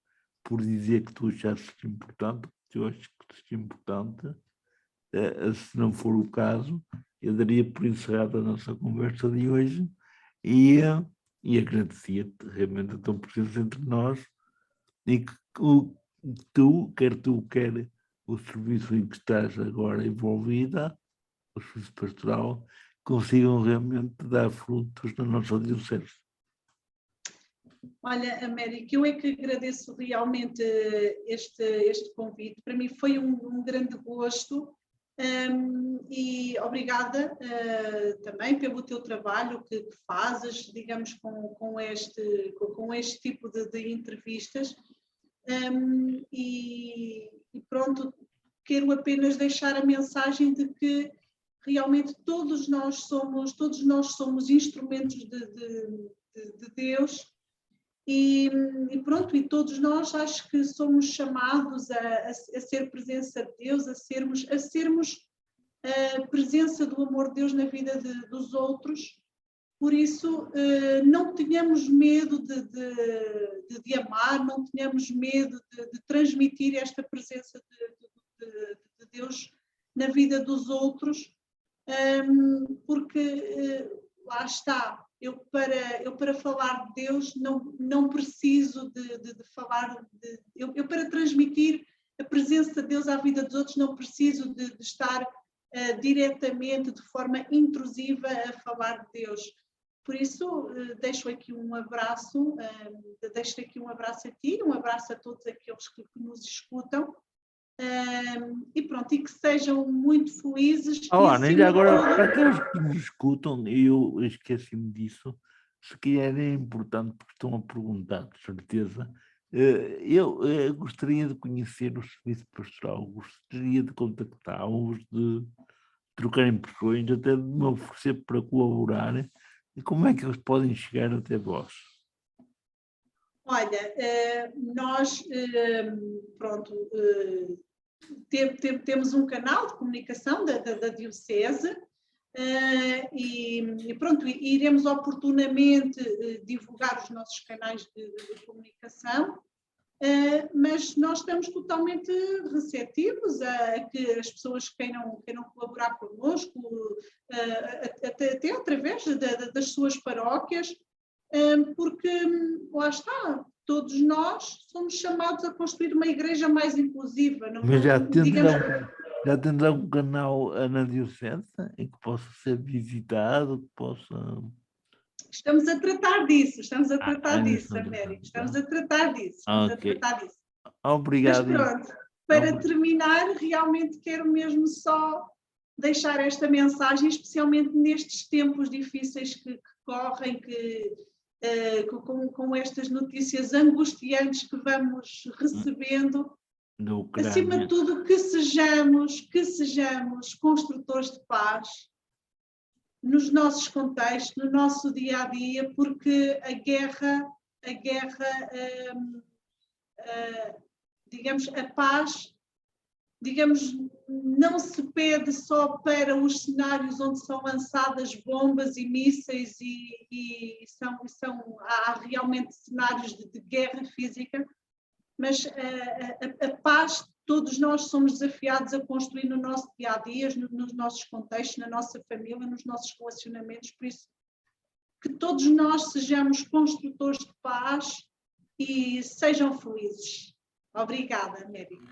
por dizer que tu achasses importante, porque eu acho que é importante. Se não for o caso, eu daria por encerrada a nossa conversa de hoje e agradecia-te realmente a tua presença entre nós e que quer o serviço em que estás agora envolvida, o serviço pastoral, consigam realmente dar frutos na nossa diocese. Olha, América, eu é que agradeço realmente este convite. Para mim foi um grande gosto e obrigada também pelo teu trabalho que fazes, digamos, com este tipo de entrevistas. E pronto, quero apenas deixar a mensagem de que realmente todos nós somos instrumentos de Deus e pronto, e todos nós acho que somos chamados a ser presença de Deus, a sermos a presença do amor de Deus na vida dos outros, Por isso, não tenhamos medo de amar, não tenhamos medo de transmitir esta presença de Deus na vida dos outros, porque lá está, eu para falar de Deus não preciso de falar, eu para transmitir a presença de Deus à vida dos outros não preciso de estar diretamente, de forma intrusiva, a falar de Deus. Por isso, deixo aqui um abraço, deixo aqui um abraço a ti, um abraço a todos aqueles que nos escutam, e pronto, e que sejam muito felizes. Ana, e agora, para aqueles que nos escutam, e eu esqueci-me disso, se calhar é importante, porque estão a perguntar, de certeza, eu gostaria de conhecer o serviço pastoral, gostaria de contactá-los, de trocar impressões, até de me oferecer para colaborar. E como é que eles podem chegar até vós? Olha, nós, pronto, temos um canal de comunicação da Diocese, e pronto, iremos oportunamente divulgar os nossos canais de comunicação, mas nós estamos totalmente receptivos a que as pessoas queiram colaborar connosco, até através das suas paróquias, porque lá está, todos nós somos chamados a construir uma igreja mais inclusiva. Mas já tens algum canal na Diocese em que possa ser visitado, que possa... Estamos a tratar disso, Américo, estamos a tratar disso. Obrigado. Mas pronto, para terminar, realmente quero mesmo só deixar esta mensagem, especialmente nestes tempos difíceis que correm, com estas notícias angustiantes que vamos recebendo. Acima de tudo, que sejamos construtores de paz nos nossos contextos, no nosso dia a dia, porque a guerra, digamos, a paz, digamos, não se pede só para os cenários onde são lançadas bombas e mísseis há realmente cenários de guerra física, mas a paz, todos nós somos desafiados a construir no nosso dia-a-dia, nos nossos contextos, na nossa família, nos nossos relacionamentos, por isso que todos nós sejamos construtores de paz e sejam felizes. Obrigada, Américo.